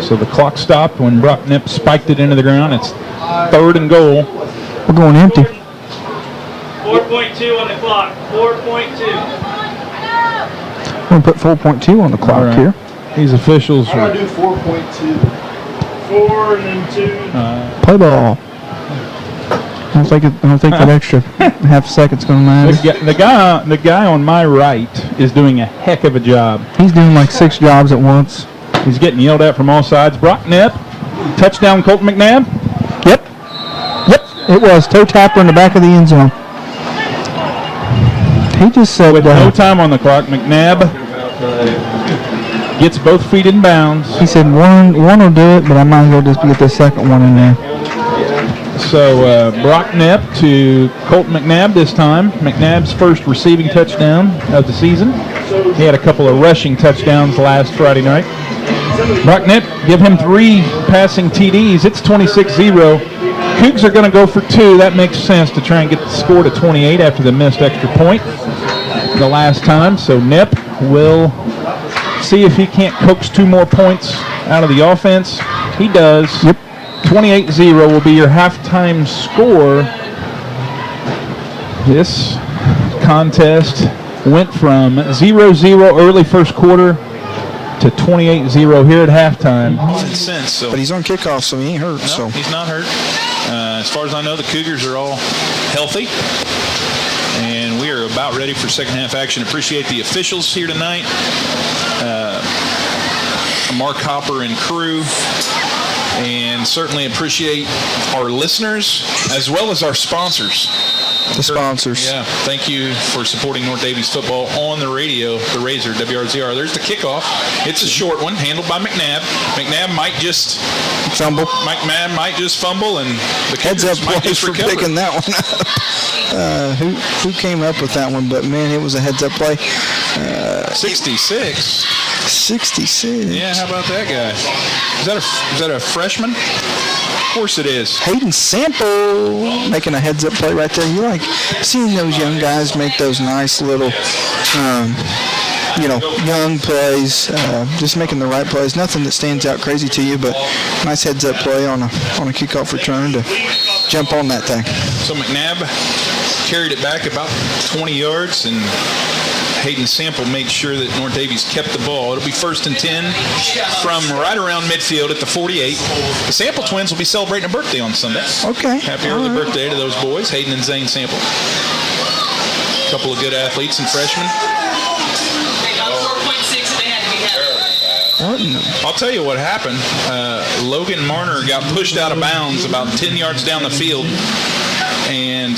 So the clock stopped when Brock Knipp spiked it into the ground. It's 3rd and goal. We're going empty. 4.2 on the clock. 4.2. We're going to put 4.2 on the clock right. here. These officials I'm are gonna do 4.2. 4 and then 2. Play ball. I don't think that extra half second's going to matter. the guy on my right is doing a heck of a job. He's doing like 6 jobs at once. He's getting yelled at from all sides. Brock Knipp, touchdown Colton McNabb. Yep. It was toe tapper in the back of the end zone. He just said With no time on the clock, McNabb gets both feet in bounds. He said one will do it, but I might as well just get the second one in there. So Brock Knipp to Colton McNabb this time. McNabb's first receiving touchdown of the season. He had a couple of rushing touchdowns last Friday night. Brock Knipp, give him 3 passing TDs. It's 26-0. Cougs are going to go for 2. That makes sense to try and get the score to 28 after the missed extra point the last time. So Knipp will see if he can't coax 2 more points out of the offense. He does. Yep. 28-0 will be your halftime score. This contest went from 0-0 early first quarter to 28-0 here at halftime. Since, so But he's on kickoff, so he ain't hurt. no, So he's not hurt. As far as I know, the Cougars are all healthy. And we are about ready for second half action. Appreciate the officials here tonight. Mark Hopper and crew. And certainly appreciate our listeners as well as our sponsors. the sponsors. Yeah, thank you for supporting North Daviess football on the radio, the Razor, WRZR. There's the kickoff. It's a short one, handled by McNabb. McNabb might just fumble. McNabb might just fumble, and the Heads up, might boys, just for recover. picking that one up. Who came up with that one? But man, it was a heads up play. 66. 66. Yeah, how about that guy? Is that a freshman? Of course it is. Hayden Sample making a heads up play right there. You like seeing those young guys make those nice little, young plays, just making the right plays. Nothing that stands out crazy to you, but nice heads up play on a kickoff return to jump on that thing. So McNabb carried it back about 20 yards, and Hayden Sample made sure that North Daviess kept the ball. It'll be 1st and 10 from right around midfield at the 48. The Sample twins will be celebrating a birthday on Sunday. Okay. Happy early birthday to those boys, Hayden and Zane Sample. A couple of good athletes and freshmen. I'll tell you what happened. Logan Marner got pushed out of bounds about 10 yards down the field. And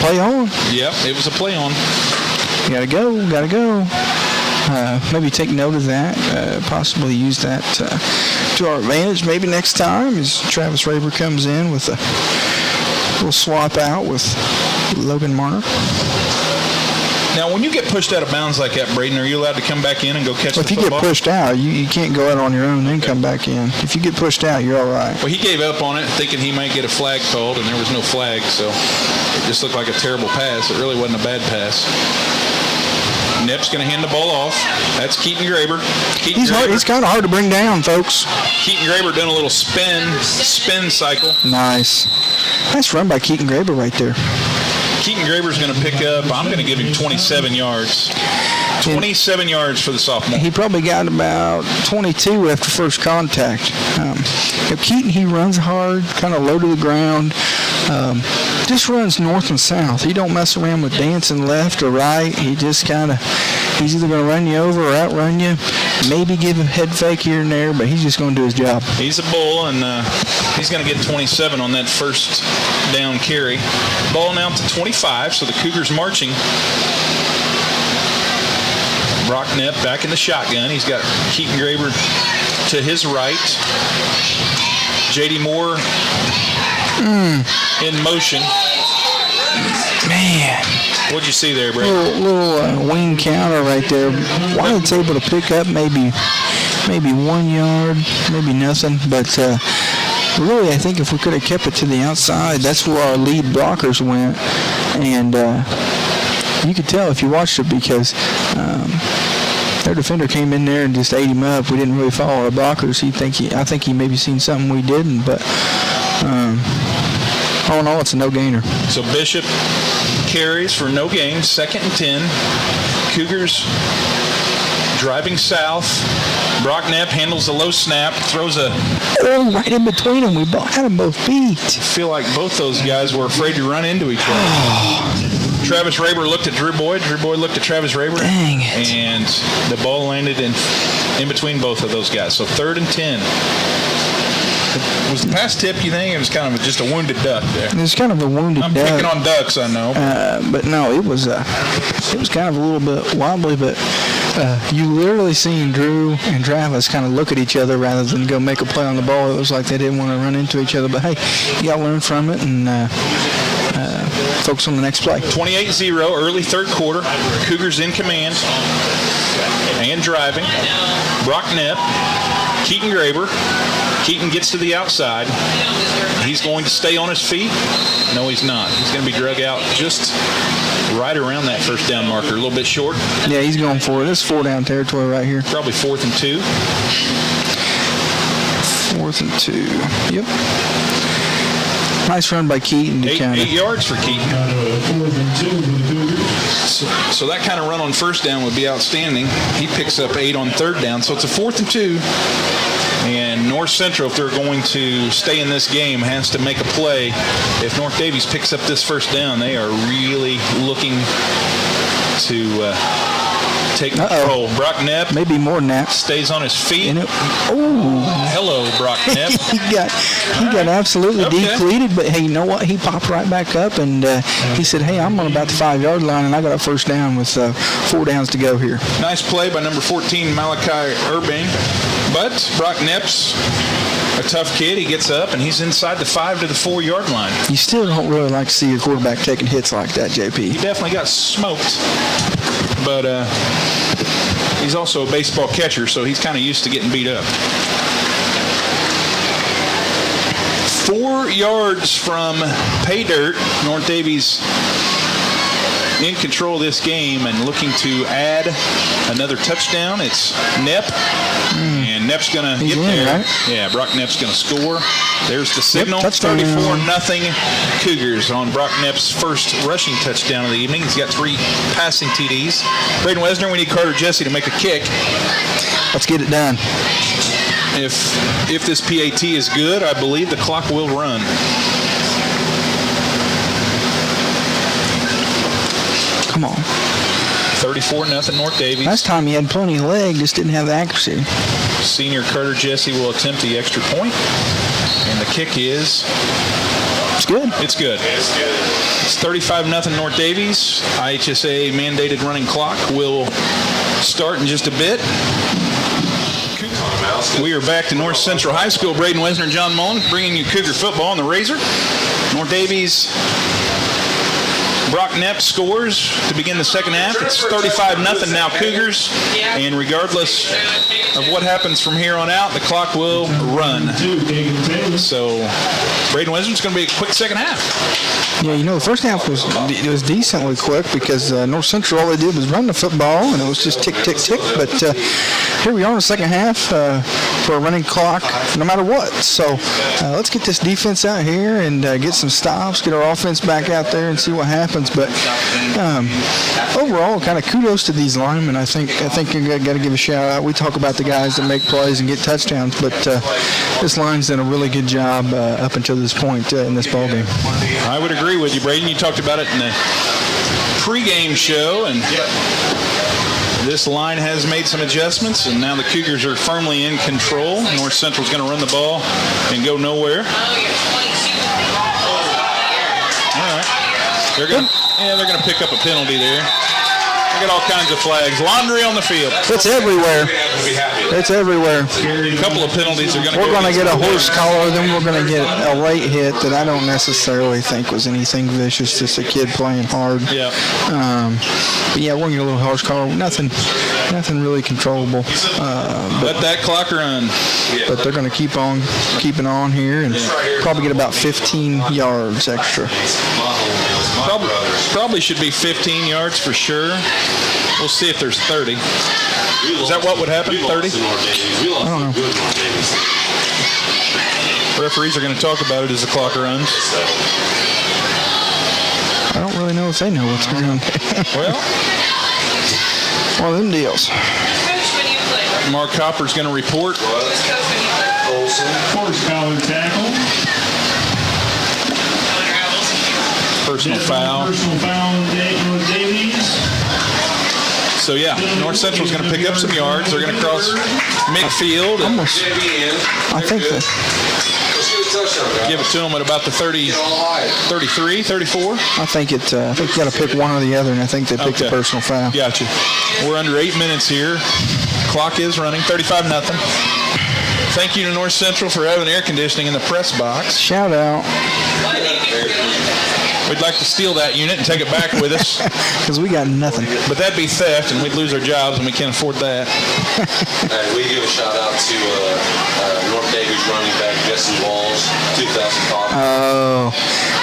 Play on. yep, it was a play on. Gotta go. Maybe take note of that. Possibly use that to our advantage. Maybe next time as Travis Raber comes in with a little swap out with Logan Marner. Now, when you get pushed out of bounds like that, Braden, are you allowed to come back in and go catch Well, if the you football? get pushed out, you can't go out on your own and then come back in. If you get pushed out, you're all right. Well, he gave up on it, thinking he might get a flag called, and there was no flag, so it just looked like a terrible pass. It really wasn't a bad pass. Knipp's going to hand the ball off. That's Keaton Graber. He's kind of hard to bring down, folks. Keaton Graber doing a little spin cycle. Nice run by Keaton Graber right there. Keaton Graber's going to pick up, I'm going to give him 27 yards. 27 yards for the sophomore. He probably got about 22 after first contact. Keaton, he runs hard, kind of low to the ground. Just runs north and south. He don't mess around with dancing left or right. He just he's either going to run you over or outrun you. Maybe give a head fake here and there, but he's just going to do his job. He's a bull, and he's going to get 27 on that first down carry. Ball now to 25, so the Cougars marching. Brock Knipp back in the shotgun. He's got Keaton Graber to his right. J.D. Moore in motion. Man. What'd you see there, Brady? Little wing counter right there. Wyatt's able to pick up maybe 1 yard, maybe nothing. But really, I think if we could have kept it to the outside, that's where our lead blockers went. And you could tell if you watched it because their defender came in there and just ate him up. We didn't really follow our blockers. I think he maybe seen something we didn't, but all in all, it's a no-gainer. So Bishop carries for no gain, 2nd and 10. Cougars driving south. Brock Knapp handles the low snap, throws a... Oh, right in between them. We had them both beat. I feel like both those guys were afraid to run into each other. Travis Raber looked at Drew Boyd. Drew Boyd looked at Travis Raber. Dang it. And the ball landed in between both of those guys. So 3rd and 10. Was the pass tip, you think? It was kind of just a wounded duck there. It was kind of a wounded I'm duck. picking on ducks, I know. But no, it was kind of a little bit wobbly, but you literally seen Drew and Travis kind of look at each other rather than go make a play on the ball. It was like they didn't want to run into each other. But, hey, you got to learn from it and focus on the next play. 28-0, early 3rd quarter. Cougars in command and driving. Brock Knapp, Keaton Graber. Keaton gets to the outside. He's going to stay on his feet. No, he's not. He's going to be drug out just right around that first down marker. A little bit short. Yeah, he's going for it. This is 4-down territory right here. Probably 4th and 2. 4th and 2. Yep. Nice run by Keaton. To 8 yards for Keaton. 4th and 2 for the Cougars. So that kind of run on first down would be outstanding. He picks up 8 on 3rd down. So it's a 4th and 2. And North Central, if they're going to stay in this game, has to make a play. If North Daviess picks up this first down, they are really looking to take control. Brock Knapp maybe more than that. stays on his feet. Oh, hello, Brock Knapp. he got absolutely depleted, but hey, you know what? He popped right back up and he said, "Hey, I'm on about the 5-yard line, and I got a first down with 4 downs to go here." Nice play by number 14, Malachi Urbane. But Brock Knapp's a tough kid. He gets up, and he's inside the 5 to the 4-yard line. You still don't really like to see your quarterback taking hits like that, JP. He definitely got smoked, but he's also a baseball catcher, so he's kind of used to getting beat up. 4 yards from pay dirt, North Daviess in control of this game and looking to add another touchdown. It's Knapp, and Knapp's going to get there. Right? Yeah, Brock Knapp's going to score. There's the signal. Yep, 34-0 Cougars on Brock Knapp's first rushing touchdown of the evening. He's got 3 passing TDs. Braden Wesner, we need Carter Jesse to make a kick. Let's get it done. If this PAT is good, I believe the clock will run. Come on. 34-0 North Daviess. Last time he had plenty of leg, just didn't have the accuracy. Senior Carter Jesse will attempt the extra point. And the kick is... It's good. It's good. It's 35-0 North Daviess. IHSA mandated running clock will start in just a bit. We are back to North Central High School. Braden Wesner and John Mullen bringing you Cougar football on the Razor. North Daviess... Brock Knapp scores to begin the second half. It's 35-0 now Cougars. And regardless of what happens from here on out, the clock will run. So Braden Wesner's going to be a quick second half. Yeah, you know, the first half was decently quick because North Central, all they did was run the football, and it was just tick, tick, tick. But here we are in the second half for a running clock no matter what. So let's get this defense out here and get some stops, get our offense back out there and see what happens. But overall, kind of kudos to these linemen. I think you got to give a shout out. We talk about the guys that make plays and get touchdowns, but this line's done a really good job up until this point in this ballgame. I would agree with you, Braden. You talked about it in the pregame show, and this line has made some adjustments, and now the Cougars are firmly in control. North Central's going to run the ball and go nowhere. All right. They're going to pick up a penalty there. Look at all kinds of flags. Laundry on the field. It's everywhere. It's everywhere. A couple of penalties are going to We're going to get a horse collar, then we're going to get a late hit that I don't necessarily think was anything vicious, just a kid playing hard. Yeah. But yeah, we're going to get a little horse collar. Nothing really controllable. Let that clock run. But they're going to keep on keeping on here and probably get about 15 yards extra. Probably should be 15 yards for sure. We'll see if there's 30. Is that what would happen? 30? I don't know. Referees are going to talk about it as the clock runs. I don't really know if they know what's going on. Well, One of them deals. Mark Hopper's going to report. Force collar tackle. Personal foul. Personal foul on Daviess. So, yeah, North Central's going to pick up some yards. They're going to cross midfield and Almost. I think that. give it to them at about the 30, 33, 34. I think you got to pick one or the other, and I think they picked the personal foul. Gotcha. We're under 8 minutes here. Clock is running, 35-0. Thank you to North Central for having air conditioning in the press box. Shout out, We'd like to steal that unit and take it back with us, because we got nothing. but that'd be theft, and we'd lose our jobs, and we can't afford that. We give a shout out to North Daviess running back Jesse Walls, 2005. Oh,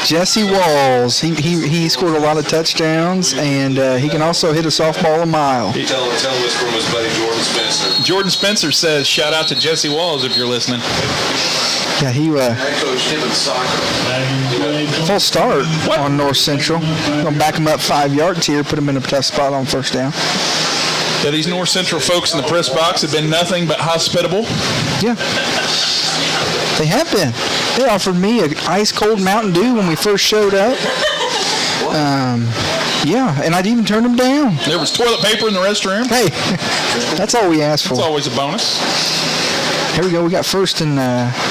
Jesse Walls. He scored a lot of touchdowns, and he can also hit a softball a mile. Tell us from his buddy Jordan Spencer. Jordan Spencer says, shout out to Jesse Walls if you're listening. Yeah, he Coach him in soccer. full start on North Central. Gonna back him up 5 yards here, put him in a tough spot on first down. Yeah, these North Central folks in the press box have been nothing but hospitable. Yeah, they have been. They offered me an ice cold Mountain Dew when we first showed up. Yeah, and I'd even turned them down. There was toilet paper in the restroom. Hey, that's all we asked for. It's always a bonus. Here we go. We got first and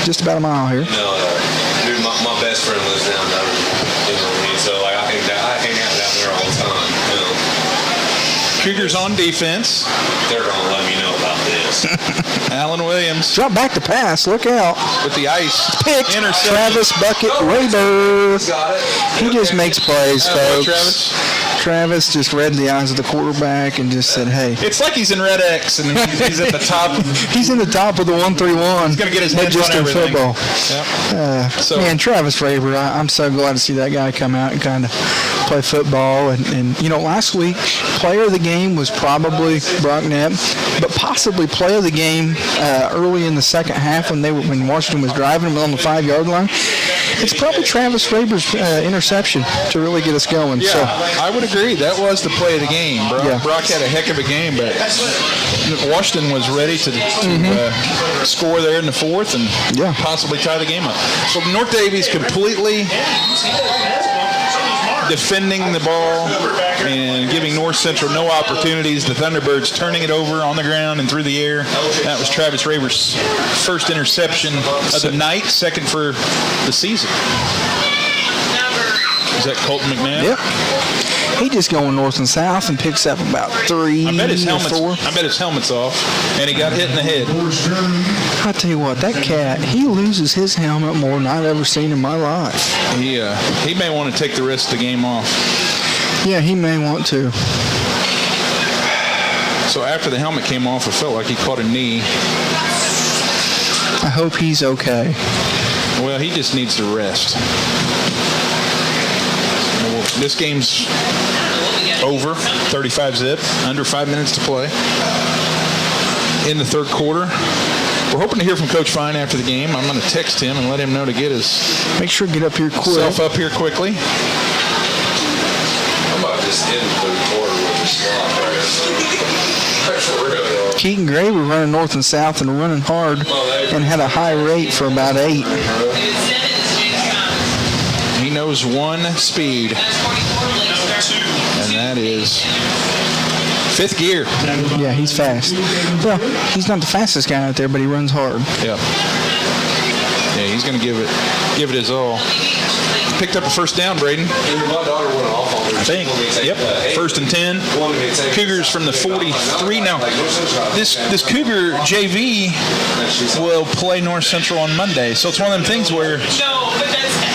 just about a mile here. Dude, my best friend lives down there. You know what I mean? So like I hang out down there all the time. You know. Cougars on defense. They're gonna let me know about this. Alan Williams Drop back to pass. Look out. with the ice. Picked. Interception. Travis Bucket Raber. Got it. He just makes plays, Hello, folks. Travis just read the eyes of the quarterback and just said, hey. It's like he's in Red X and he's at the top. He's in the top of the 131. He's gonna get his but hands just on in everything. football. Yep. Man, Travis Raber, I'm so glad to see that guy come out and kind of play football. And, you know, last week, player of the game was probably Brock Knapp, but possibly player of the game early in the second half when Washington was driving on the 5-yard line. It's probably Travis Raber's interception to really get us going. Yeah, So, I would agree. That was the play of the game. Brock had a heck of a game, but Washington was ready to score there in the fourth and possibly tie the game up. So North Daviess completely defending the ball and giving North Central no opportunities. The Thunderbirds turning it over on the ground and through the air. That was Travis Raber's first interception of the night, second for the season. Is that Colton McMahon? yep. He just going north and south and picks up about 3 I bet his or helmet's 4. I bet his helmet's off, and he got hit in the head. I tell you what, that cat, he loses his helmet more than I've ever seen in my life. He may want to take the rest of the game off. Yeah, he may want to. So after the helmet came off, it felt like he caught a knee. I hope he's okay. Well, he just needs to rest. This game's over, 35-zip, under 5 minutes to play in the third quarter. We're hoping to hear from Coach Fine after the game. I'm going to text him and let him know to get Make sure to get up here quick. himself up here quickly. I'm about to just end the third quarter with a slot right. That's for real. Keaton Gray was running north and south and running hard and had a high rate for about 8. He knows one speed, and that is 5th gear. Yeah, he's fast. Well, he's not the fastest guy out there, but he runs hard. Yeah. Yeah, he's going to give it his all. Picked up a first down, Braden. My daughter went off on me. I think. Yep. 1st and 10. Cougars from the 43. Now, this Cougar JV will play North Central on Monday, so it's one of them things where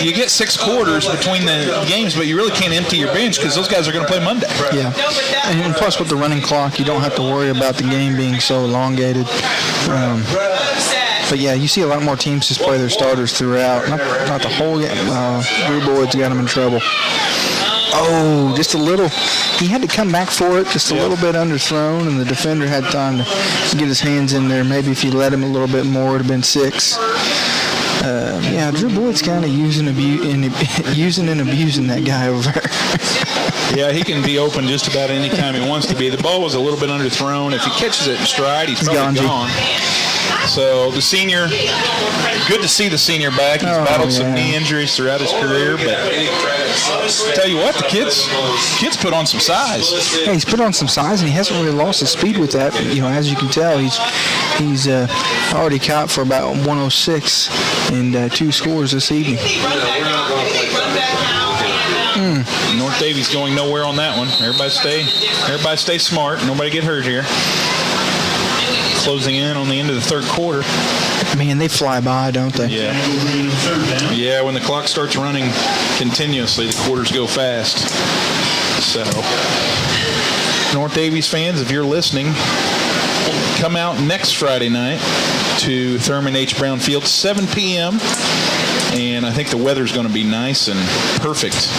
you get 6 quarters between the games, but you really can't empty your bench because those guys are going to play Monday. Yeah. And plus with the running clock, you don't have to worry about the game being so elongated. But, yeah, you see a lot more teams just play their starters throughout. Not the whole game. Blue Boyd's got them in trouble. Oh, just a little. He had to come back for it, just a little bit underthrown, and the defender had time to get his hands in there. Maybe if he let him a little bit more, it would have been 6. Yeah, Drew Boyd's kind of using and abusing that guy over there. Yeah, he can be open just about any time he wants to be. The ball was a little bit underthrown. If he catches it in stride, he's probably gone. So the senior, good to see the senior back. He's battled some knee injuries throughout his career, but tell you what, the kid's put on some size. Yeah, he's put on some size, and he hasn't really lost his speed with that. You know, as you can tell, he's already caught for about 106 and 2 scores this evening. North Daviess going nowhere on that one. Everybody stay smart. Nobody get hurt here. Closing in on the end of the third quarter. Man, they fly by, don't they? Yeah. Yeah, when the clock starts running continuously, the quarters go fast. So, North Daviess fans, if you're listening, come out next Friday night to Thurman H. Brown Field, 7 p.m., and I think the weather's going to be nice and perfect.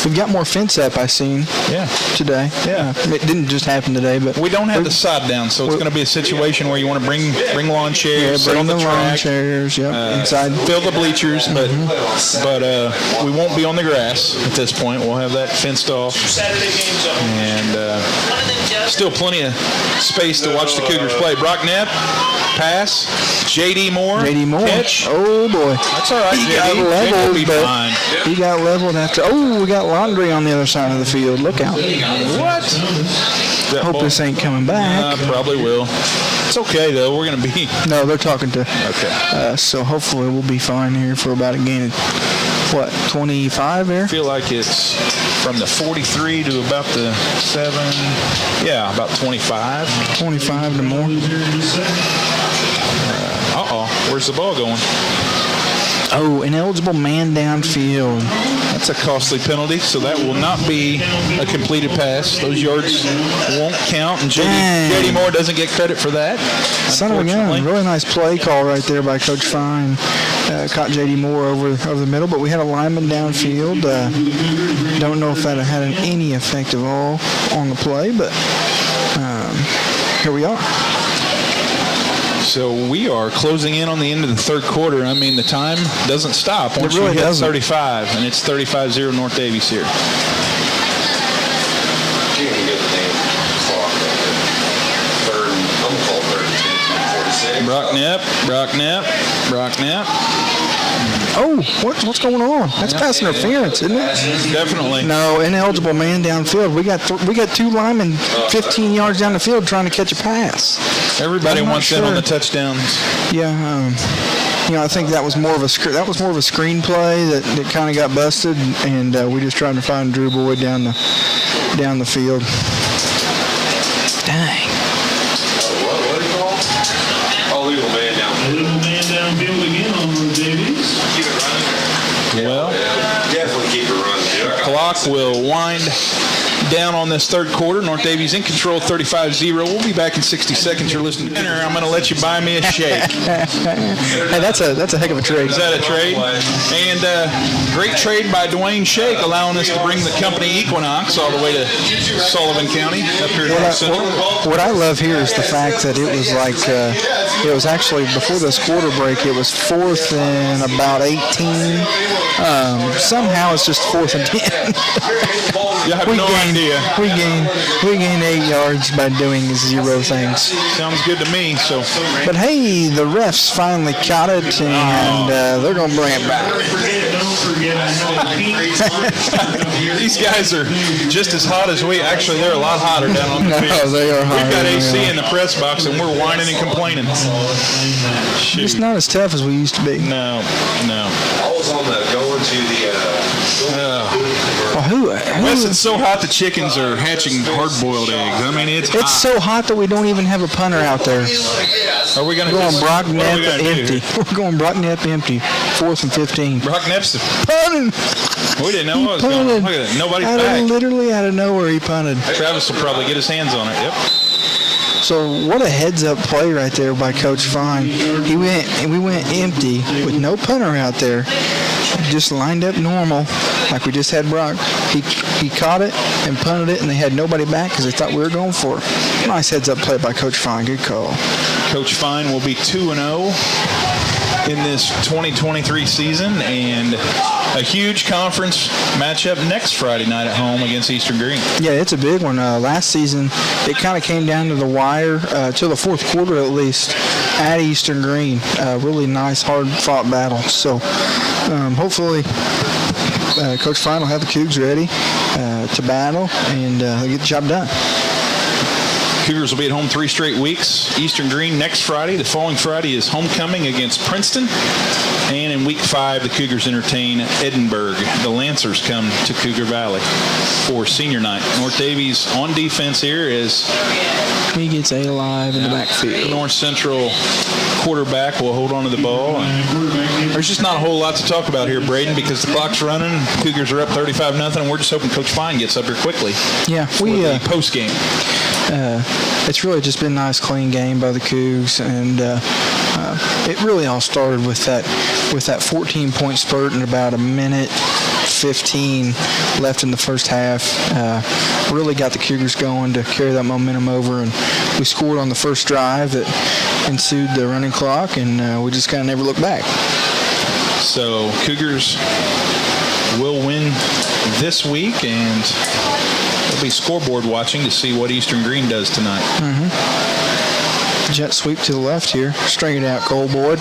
We've got more fence up, I seen. Yeah. Today. Yeah. It didn't just happen today, but we don't have the sod down, so it's going to be a situation where you want to bring lawn chairs, sit on the track, lawn chairs, inside, fill the bleachers, but we won't be on the grass at this point. We'll have that fenced off, and still plenty of space to watch the Cougars play. Brock Knapp, pass. J.D. Moore, catch. Oh boy, that's all right. He got leveled, but fine. He got leveled after. Oh, we got Laundry on the other side of the field. Look out! What? Hope this ain't coming back. Probably will. It's okay though. We're gonna be. No, they're talking to. Okay. So hopefully we'll be fine here for about a gain of 25 there. I feel like it's from the 43 to about the 7. Yeah, about 25. 25 to more. Where's the ball going? Oh, ineligible man downfield. That's a costly penalty, so that will not be a completed pass. Those yards won't count, and J.D. Moore doesn't get credit for that. Son of a gun. Really nice play call right there by Coach Fine. Caught J.D. Moore over the middle, but we had a lineman downfield. Don't know if that had any effect at all on the play, but here we are. So we are closing in on the end of the third quarter. I mean, the time doesn't stop once really you hit doesn't. 35, and it's 35-0 North Daviess here. You can get the damn clock right there. I'm going to call third and 10, 46. Brock Knapp. Oh, what's going on? That's pass interference, isn't it? Definitely. No, ineligible man downfield. We got 2 linemen 15 yards down the field trying to catch a pass. Everybody wants in on the touchdowns. Yeah, I think that was more of a screenplay that kind of got busted, and we just trying to find Drew Boyd down the field. Dang. What do you call it? Oh, legal man downfield. Little man downfield again on Daviess. Keep it running. Well, definitely keep it running. Clock will wind down on this third quarter. North Daviess in control, 35-0. We'll be back in 60 seconds. You're listening to dinner. I'm going to let you buy me a shake. Hey, that's a heck of a trade. Is that a trade? And great trade by Dwayne Shake, allowing us to bring the company Equinox all the way to Sullivan County up here in North Central. What I love here is the fact that it was like it was actually before this quarter break. It was 4th and about 18. Somehow it's just 4th and 10. You have no idea. We gained 8 yards by doing 0 things. Sounds good to me. But hey, the refs finally caught it, and they're gonna bring it back. These guys are just as hot as we. Actually, they're a lot hotter down on the field. No, they are hot. We've got AC in the press box, and we're whining and complaining. Shoot. It's not as tough as we used to be. No. I was on the going to the. Wes, it's so hot the chickens are hatching hard-boiled eggs. I mean, it's hot. It's so hot that we don't even have a punter out there. Are we going to We're going Brock Knapp empty. We're going Brock Knapp empty. 4th and 15. Brock Knapp's punting. We didn't know what was going on. Look at that. Nobody's back. Literally out of nowhere, he punted. Travis will probably get his hands on it. Yep. So what a heads-up play right there by Coach Fine. We went empty with no punter out there. Just lined up normal, like we just had Brock. He caught it and punted it, and they had nobody back because they thought we were going for it. Nice heads-up play by Coach Fine. Good call. Coach Fine will be 2-0 in this 2023 season, and a huge conference matchup next Friday night at home against Eastern Green. Yeah, it's a big one. Last season, it kind of came down to the wire, till the fourth quarter at least, at Eastern Green. Really nice, hard-fought battle. So hopefully Coach Fine will have the Cougs ready to battle and get the job done. Cougars will be at home 3 straight weeks. Eastern Green next Friday. The following Friday is homecoming against Princeton. And in week 5, the Cougars entertain Edinburgh. The Lancers come to Cougar Valley for senior night. North Daviess on defense here is he gets alive in the backfield. North Central quarterback will hold on to the ball. And there's just not a whole lot to talk about here, Braden, because the clock's running. Cougars are up 35-0, and we're just hoping Coach Fine gets up here quickly. Yeah, post game. It's really just been a nice, clean game by the Cougs, and it really all started with that 14-point spurt and about a minute 15 left in the first half. Really got the Cougars going to carry that momentum over, and we scored on the first drive that ensued the running clock, and we just kind of never looked back. So Cougars will win this week, and they'll be scoreboard watching to see what Eastern Green does tonight. Jet sweep to the left here. String it out, Cole Boyd.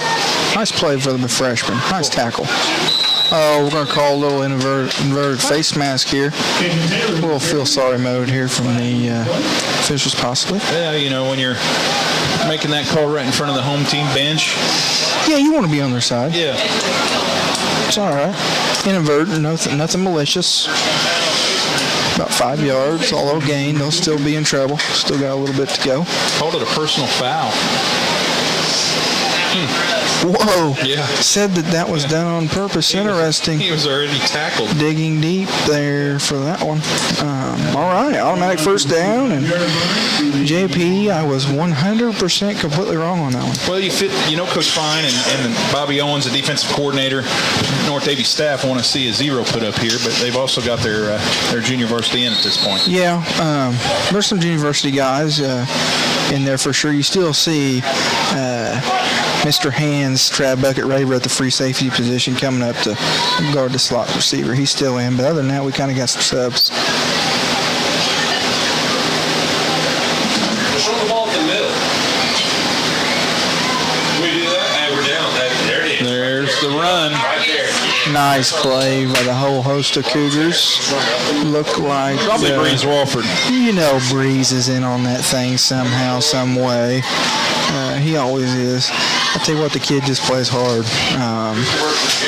Nice play for the freshman. Nice tackle. Oh, we're going to call a little inverted face mask here. A little feel sorry mode here from the officials possibly. Yeah, you know, when you're making that call right in front of the home team bench. Yeah, you want to be on their side. Yeah. It's all right. Inadvertent, nothing malicious. About 5 yards, although gain, they'll still be in trouble. Still got a little bit to go. Called it a personal foul. Whoa. Yeah. Said that was done on purpose. Interesting. He was already tackled. Digging deep there for that one. All right, automatic first down. And JP, I was 100% completely wrong on that one. Well, you know, Coach Fine and Bobby Owens, the defensive coordinator, North Daviess staff want to see a 0 put up here, but they've also got their junior varsity in at this point. Yeah, there's some junior varsity guys in there for sure. You still see Mr. Hands, Trav Bucket Raver at the free safety position coming up to guard the slot receiver. He's still in, but other than that, we kind of got some subs. Show the ball in the middle. We do that, and we're down. There it is. There's the run. Right there. Nice play by the whole host of Cougars. Look like Probably Breeze Walford. You know Breeze is in on that thing somehow, some way. He always is. I tell you what, the kid just plays hard.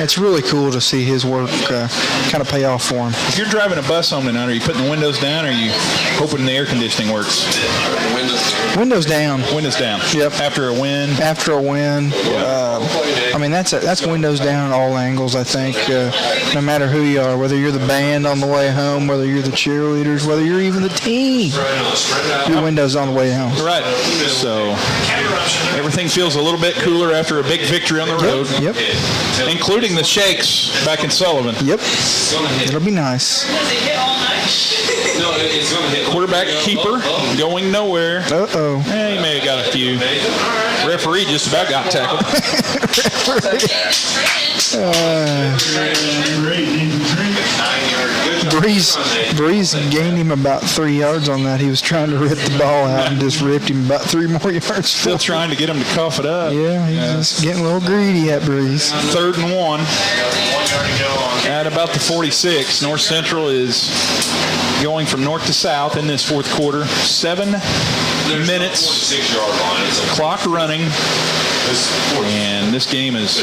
It's really cool to see his work kind of pay off for him. If you're driving a bus home tonight, are you putting the windows down, or are you hoping the air conditioning works? Windows down. Windows down. Yep. After a win. After a win. I mean, that's windows down at all angles, I think. No matter who you are, whether you're the band on the way home, whether you're the cheerleaders, whether you're even the team, your windows on the way home. Right. So everything feels a little bit cooler after a big victory on the road. Yep. Including the Shakes back in Sullivan. Yep. It'll be nice. Quarterback keeper going nowhere. Uh-oh. He may have got a few. Referee just about got tackled. Breeze gained him about 3 yards on that. He was trying to rip the ball out and just ripped him about 3 more yards. Still trying to get him to cough it up. Yeah, he's just getting a little greedy at Breeze. 3rd and 1 at about the 46. North Central is going from north to south in this fourth quarter. 7 minutes. Clock running. And this game is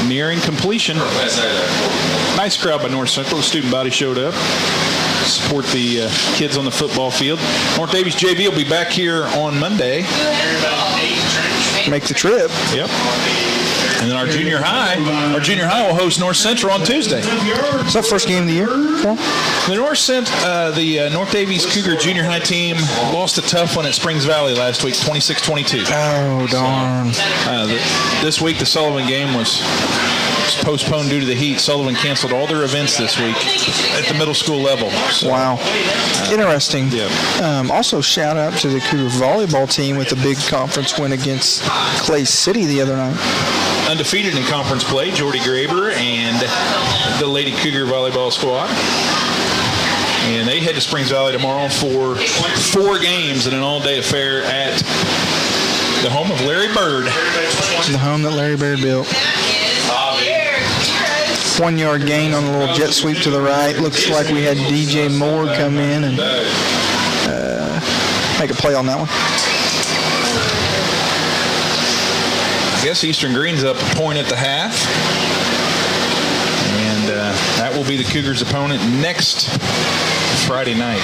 nearing completion. Nice crowd by North Central. The student body showed up. Support the kids on the football field. North Daviess JV will be back here on Monday. Make the trip. Yep. And then our junior high will host North Central on Tuesday. Is that first game of the year for 'em? The North Daviess Cougar junior high team lost a tough one at Springs Valley last week, 26-22. Oh, darn. This week the Sullivan game was postponed due to the heat. Sullivan canceled all their events this week at the middle school level. So, wow. Interesting. Yeah. Also, shout out to the Cougar volleyball team with a big conference win against Clay City the other night. Undefeated in conference play, Jordy Graber and the Lady Cougar volleyball squad. And they head to Springs Valley tomorrow for 4 games in an all-day affair at the home of Larry Bird. The home that Larry Bird built. 1 yard gain on a little jet sweep to the right. Looks like we had DJ Moore come in and make a play on that one. I guess Eastern Green's up a point at the half. And that will be the Cougars' opponent next Friday night.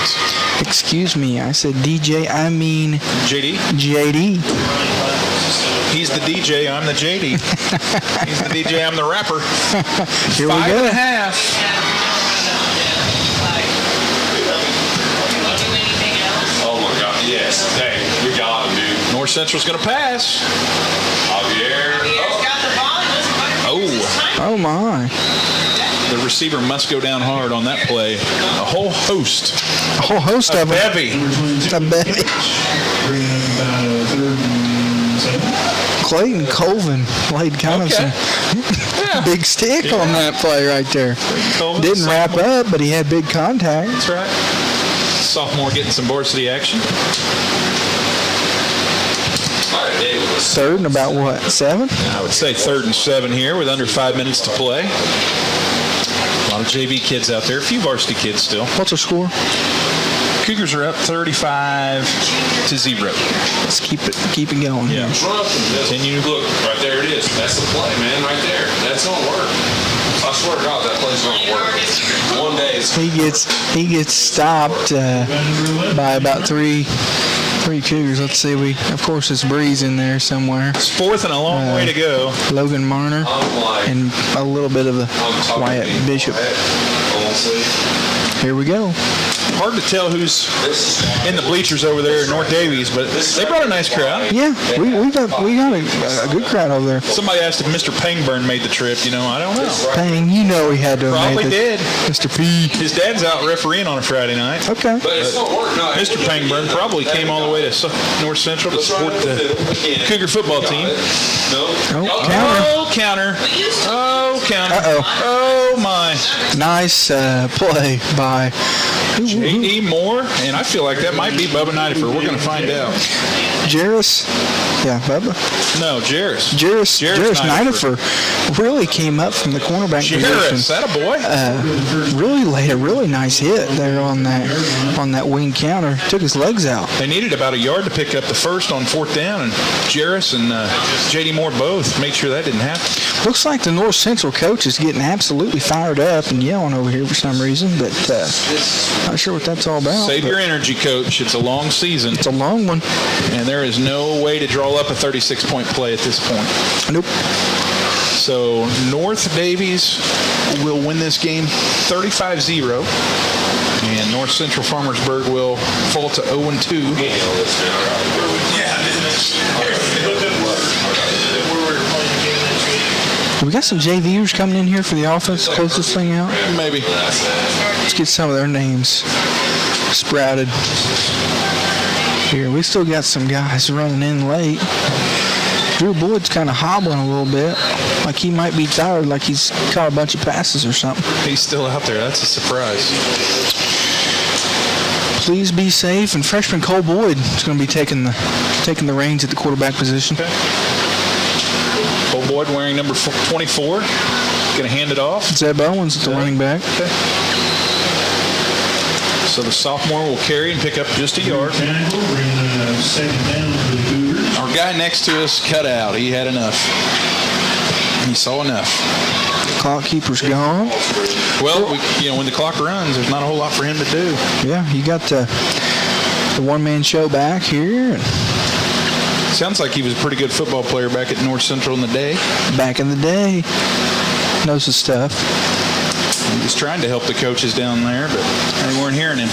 Excuse me, I said DJ, I mean JD? JD. He's the DJ, I'm the JD. He's the DJ, I'm the rapper. Here we 5 go. and a half. Oh my God, yes. Hey, we got him, dude. North Central's going to pass. Javier. Oh, Oh, my. the receiver must go down hard on that play. A whole host. A whole host of them. Bevy. A bevy. Clayton Colvin played kind of Okay. some big stick on that play right there. Colvin, Didn't wrap up, but he had big contact. That's right. Sophomore getting some varsity action. Third and about what, 7? I would say 3rd and 7 here with under 5 minutes to play. A lot of JV kids out there. A few varsity kids still. What's the score? Cougars are up 35-0. Let's keep it going. Yeah. Continue. Look, right there it is. That's the play, man, right there. That's gonna work. I swear to God, that play's gonna work. One day it's He gets stopped by about three Cougars. Let's see. Of course, it's Breeze in there somewhere. It's 4th and a long way to go. Logan Marner and a little bit of the Wyatt Bishop. Here we go. Hard to tell who's in the bleachers over there at North Daviess, but they brought a nice crowd. Yeah, we got a good crowd over there. Somebody asked if Mr. Pangburn made the trip. I don't know. Dang, you know he had to have Probably made did. Mr. P. His dad's out refereeing on a Friday night. Okay. But it's gonna work. No, Mr. Pangburn probably came all the way to North Central to support the Cougar football team. Oh, counter. Oh, counter. Oh, counter. Uh-oh. Oh, my. Nice play by A.E. Moore, and I feel like that might be Bubba Nidifer. We're going to find out. Jairus. Yeah, Bubba. No, Jairus. Jairus Nidifer really came up from the cornerback Jairus, position. that a boy. Really laid a really nice hit there on that wing counter. Took his legs out. They needed about a yard to pick up the first on 4th down, and Jairus and J.D. Moore both made sure that didn't happen. Looks like the North Central coach is getting absolutely fired up and yelling over here for some reason, but not sure what that's all about. Save your energy, coach. It's a long season. It's a long one. And there is no way to draw up a 36-point play at this point. Nope. So North Daviess will win this game 35-0. And North Central Farmersburg will fall to 0-2. We got some JVers coming in here for the offense to close this thing out. Maybe. Let's get some of their names sprouted. Here, we still got some guys running in late. Drew Boyd's kind of hobbling a little bit, like he might be tired, like he's caught a bunch of passes or something. He's still out there. That's a surprise. Please be safe. And freshman Cole Boyd is going to be taking the reins at the quarterback position. Okay. Cole Boyd wearing number 24. Going to hand it off. Zeb Owens at the running back. Okay. So the sophomore will carry and pick up just a yard. Our guy next to us cut out. He had enough. He saw enough. Clock keeper's gone. Well, when the clock runs, there's not a whole lot for him to do. Yeah, you got the one-man show back here. Sounds like he was a pretty good football player back at North Central in the day. Back in the day. Knows his stuff. He was trying to help the coaches down there, but they weren't hearing him.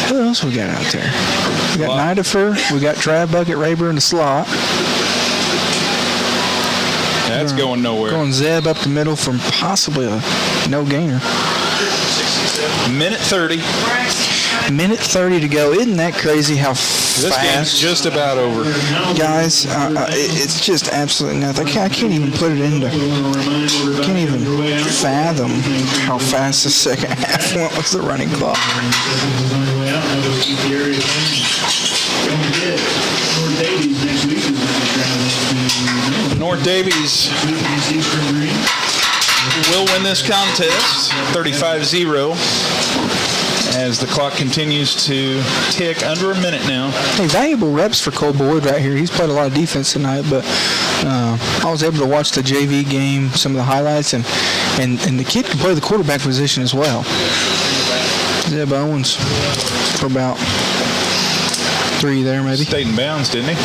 Who else we got out there? We got Nidifer. We got Trav Bucket Raber in the slot. That's going nowhere. Going Zeb up the middle from possibly a no-gainer. Minute 30. Minute 30 to go. Isn't that crazy how This fast? game's just about over. Guys, it's just absolutely nothing. I can't even put it into. Can't even fathom how fast the second half went with the running clock. North Daviess will win this contest 35-0 as the clock continues to tick. Under a minute now. Hey, valuable reps for Cole Boyd right here. He's played a lot of defense tonight, but I was able to watch the JV game, some of the highlights, and the kid can play the quarterback position as well. Zeb Owens for about 3 there, maybe. Stayed in bounds, didn't he?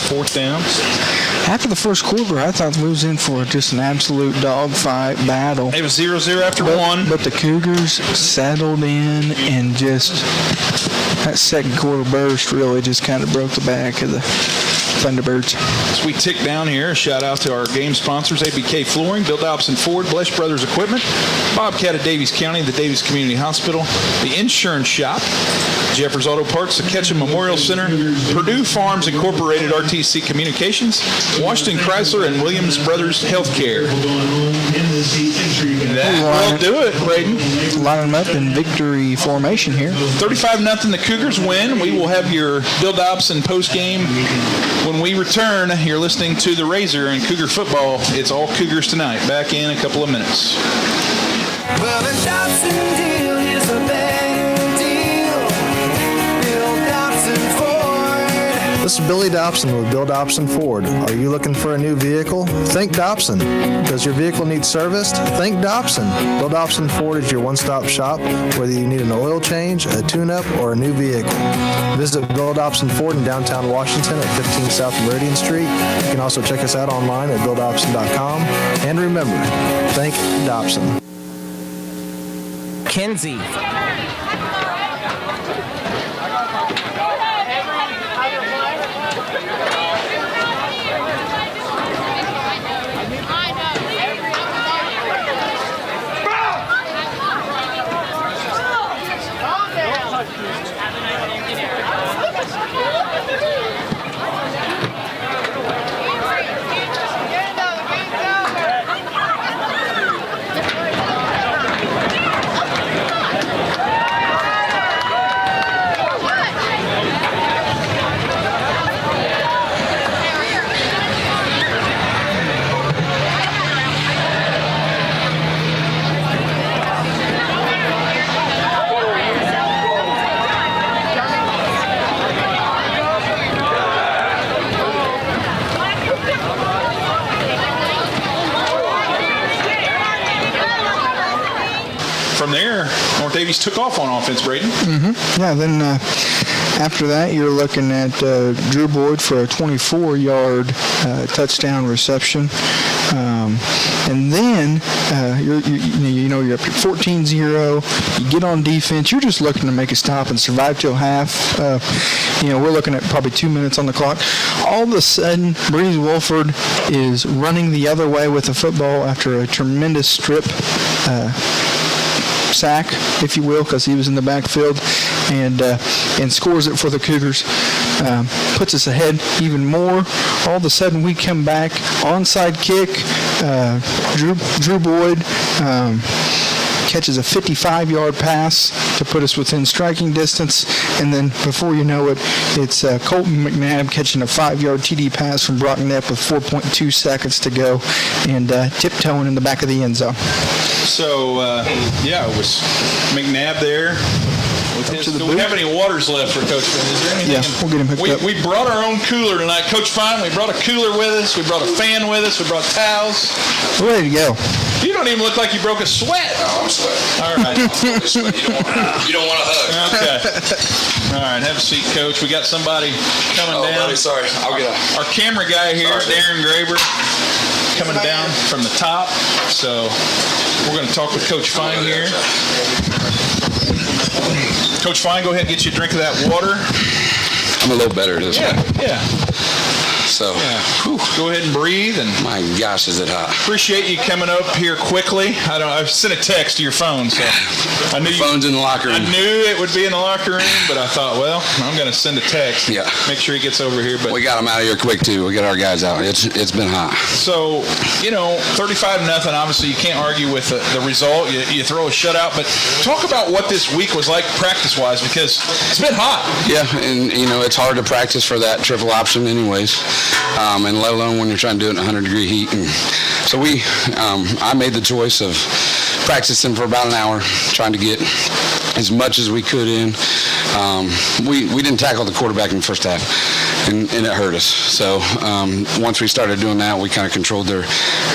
4th down. After the first quarter, I thought we was in for just an absolute dogfight battle. It was 0-0 after one. But the Cougars settled in, and just that second quarter burst really just kind of broke the back of the Thunderbirds. As we tick down here, a shout out to our game sponsors, ABK Flooring, Bill Dobson Ford, Blesh Brothers Equipment, Bobcat of Daviess County, the Daviess Community Hospital, the Insurance Shop, Jeffers Auto Parts, the Ketchum Memorial Center, Purdue Farms Incorporated, RTC Communications, Washington Chrysler, and Williams Brothers Healthcare. That will do it, Braden. Lining them up in victory formation here. 35-0, the Cougars win. We will have your Bill Dobson post-game when we return. You're listening to The Razor and Cougar Football. It's all Cougars tonight. Back in a couple of minutes. Well, the Dobson deal is a better deal. Bill Dobson Ford. This is Billy Dobson with Bill Dobson Ford. Are you looking for a new vehicle? Think Dobson. Does your vehicle need serviced? Think Dobson. Bill Dobson Ford is your one-stop shop, whether you need an oil change, a tune-up, or a new vehicle. Visit Bill Dobson Ford in downtown Washington at 15 South Meridian Street. You can also check us out online at BillDobson.com. And remember, think Dobson. Kenzie. From there, North Daviess took off on offense, Braden. Yeah, then after that, you're looking at Drew Boyd for a 24-yard touchdown reception. And then you're up to 14-0. You get on defense. You're just looking to make a stop and survive till half. We're looking at probably 2 minutes on the clock. All of a sudden, Breeze Wolford is running the other way with the football after a tremendous strip sack, if you will, because he was in the backfield, and scores it for the Cougars. Puts us ahead even more. All of a sudden, we come back, onside kick. Drew Boyd catches a 55-yard pass to put us within striking distance, and then before you know it, it's Colton McNabb catching a 5-yard TD pass from Brock Knapp with 4.2 seconds to go, and tiptoeing in the back of the end zone. So, it was McNabb there. Do we have any waters left for Coach Finn? Is there anything? Yeah, we'll get him hooked up. We brought our own cooler tonight. Coach Fine, we brought a cooler with us. We brought a fan with us. We brought towels. We're ready to go. You don't even look like you broke a sweat. No, I'm sweating. All right. You don't want a hug. Okay. All right, have a seat, Coach. We got somebody coming down. Buddy, sorry. I'll get up. Our camera guy here, Sorry. Darren Graber, coming down from the top. So we're going to talk with Coach Fine here. Coach Fine, go ahead and get you a drink of that water. I'm a little better this way. Yeah. So, Go ahead and breathe. And my gosh, is it hot. appreciate you coming up here quickly. I sent a text to your phone, so I knew Phone's in the locker room. I knew it would be in the locker room, but I thought, well, I'm going to send a text. Yeah. Make sure he gets over here. But We got them out of here quick, too. We got our guys out. It's been hot. so, 35-0. Obviously, you can't argue with the result. You throw a shutout, but talk about what this week was like practice-wise, because it's been hot. Yeah, and, it's hard to practice for that triple option anyways, and let alone when you're trying to do it in 100-degree heat. And so I made the choice of practicing for about an hour, trying to get as much as we could in. We didn't tackle the quarterback in the first half, and it hurt us. So once we started doing that, we kind of controlled their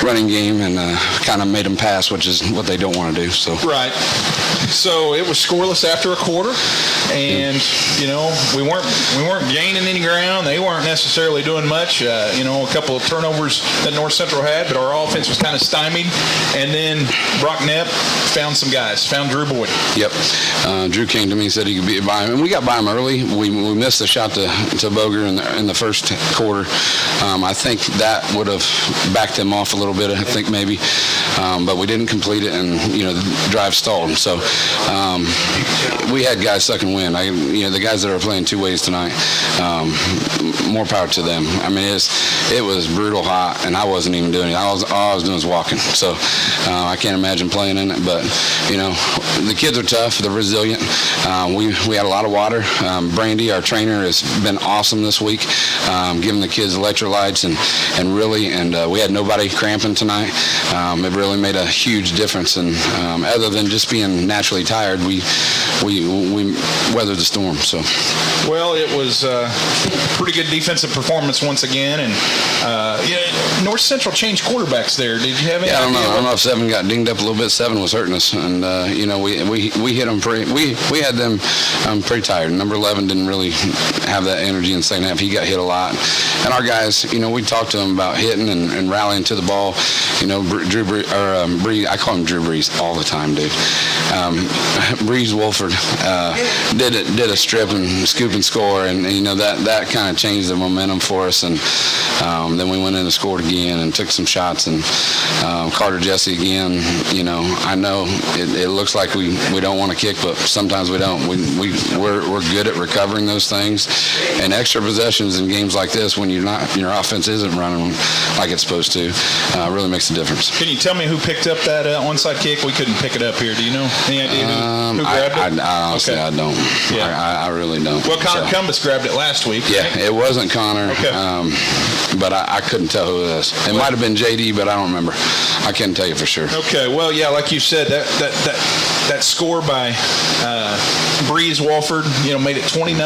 running game and kind of made them pass, which is what they don't want to do. So Right. So it was scoreless after a quarter, and we weren't gaining any ground. They weren't necessarily doing much. A couple of turnovers that North Central had, but our offense was kind of stymied. And then Brock Knapp found Drew Boyd. Yep. Drew came to me and said he could be by him, and we got by him early. We missed the shot to Boger in the first quarter. I think that would have backed them off a little bit. I think maybe, but we didn't complete it, and the drive stalled. So we had guys sucking wind. The guys that are playing two ways tonight, more power to them. I mean, it was brutal hot, and I wasn't even doing it. All I was doing was walking. So I can't imagine playing in it. But the kids are tough. They're resilient. We had a lot of water. Brandy, our trainer, has been awesome this week, giving the kids electrolytes and we had nobody cramping tonight. It really made a huge difference. And other than just being naturally tired, we weathered the storm. So. Well, it was a pretty good defensive performance once again, and North Central changed quarterbacks there. Did you have any? Yeah, I idea? don't know if Seven got dinged up a little bit. Seven was hurting us, and we hit them pretty. We had them pretty tired. Number 11 didn't really have that energy in the second half. He got hit a lot, and our guys, we talked to them about hitting and rallying to the ball. Drew Breeze, I call him Drew Breeze all the time, dude. Breeze Wolford did a strip and scoop and score, and that kind of changed the momentum for us. And then we went in and scored again and took some shots. And Carter Jesse again. I know it looks like we don't want to kick, but sometimes we don't. We're good at recovering those things. And extra possessions in games like this, when your offense isn't running like it's supposed to, really makes a difference. Can you tell me who picked up that onside kick? We couldn't pick it up here. Do you know? Any idea who grabbed it? Honestly, Okay. I don't. Yeah. I really don't. Well, Connor Cumbus grabbed it last week. Yeah, right? it wasn't Connor, Okay. but I couldn't tell who it was. It might have been JD, but I don't remember. I can't tell you for sure. Okay, well, yeah, like you said, that score by Breeze Walford, made it 20-0.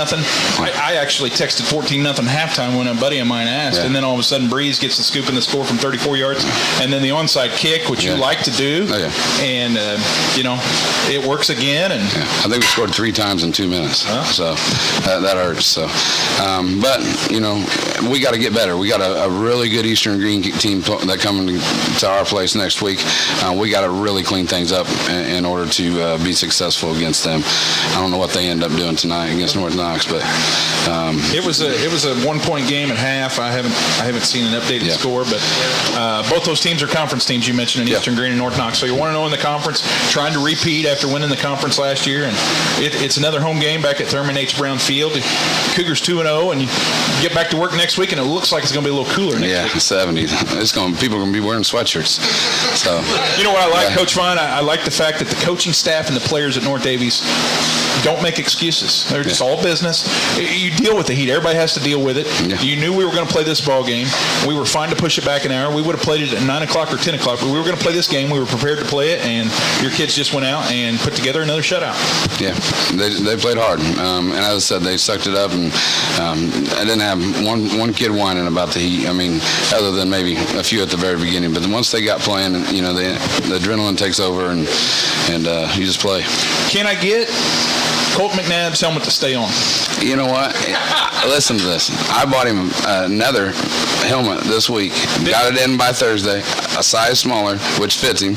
I actually texted 14-0 halftime when a buddy of mine asked, and then all of a sudden Breeze gets the scoop and the score from 34 yards, and then the onside kick, which you like to do, and it works again. And I think we scored 3 times in 2 minutes, so that hurts. So, but we got to get better. We got a really good Eastern Green team that coming to our place next week. We got to really clean things up in order to be successful against them. I don't know what they end up doing tonight against North Knox, but it was a 1-point game at half. I haven't seen an updated score, but both those teams are conference teams you mentioned in Eastern Green and North Knox. So you want to know in the conference, trying to repeat after winning the conference last year, and it's another home game back at Thurman H. Brown Field. Cougars 2-0, and you get back to work next week, and it looks like it's going to be a little cooler next week. 70. People are going to be wearing sweatshirts. So you know what I like, Coach Fine? I like the fact that the coaching staff and the players at North Daviess don't make excuses. They're just all business. You deal with the heat. Everybody has to deal with it. Yeah. You knew we were going to play this ball game. We were fine to push it back an hour. We would have played it at 9 o'clock or 10 o'clock, but we were going to play this game. We were prepared to play it, and your kids just went out and put together another shutout. Yeah, they played hard, and as I said, they sucked it up, and I didn't have one kid whining about the heat. I mean, other than maybe a few at the very beginning, but then once they got playing, you know, the adrenaline takes over, and you just play. Can I get Colt McNabb's helmet to stay on? You know what? Listen to this. I bought him another helmet this week. Got it in by Thursday, a size smaller, which fits him.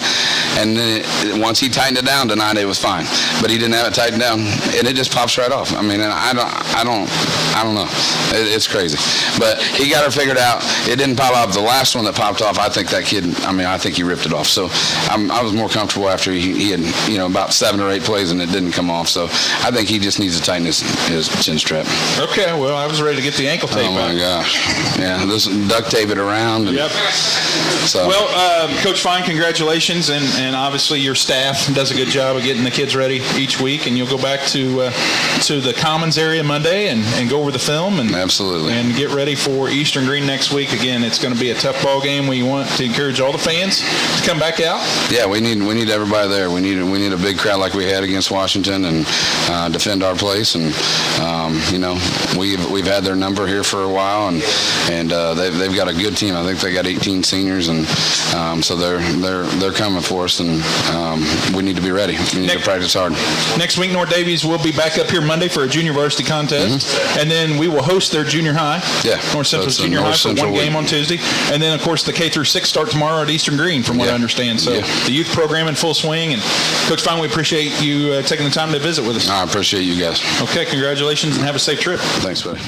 And then once he tightened it down tonight, it was fine. But he didn't have it tightened down, and it just pops right off. I mean, and I don't know. It's crazy. But he got it figured out. It didn't pop off. The last one that popped off, I think that kid, I think he ripped it off. So I was more comfortable after he had, you know, about 7 or 8 plays and it didn't come off. So I think he just needs to tighten his chin strap. Okay, well, I was ready to get the ankle tape out. Oh, my gosh. Yeah, this duct tape it around. And yep. So. Well, Coach Fine, congratulations, and obviously your staff does a good job of getting the kids ready each week, and you'll go back to the Commons area Monday and go over the film and absolutely and get ready for Eastern Green next week. Again, it's going to be a tough ball game. We want to encourage all the fans to come back out. Yeah, we need everybody there. We need a big crowd like we had against Washington and defend our place. And you know, we've had their number here for a while, and they've got a good team. I think they got 18 seniors, and so they're coming for us, and we need to be ready. We need to practice hard. Next week, North Daviess will be back up here Monday for a junior varsity contest, and then we will host their junior high. Yeah, North Central Junior High for one game on Tuesday, and then of course the K through 6 start tomorrow at Eastern Green, from what I understand. So the youth program in full swing. And Coach Fine, we appreciate you taking the time to visit with us. I appreciate you guys. Okay, congratulations and have a safe trip. Thanks, buddy.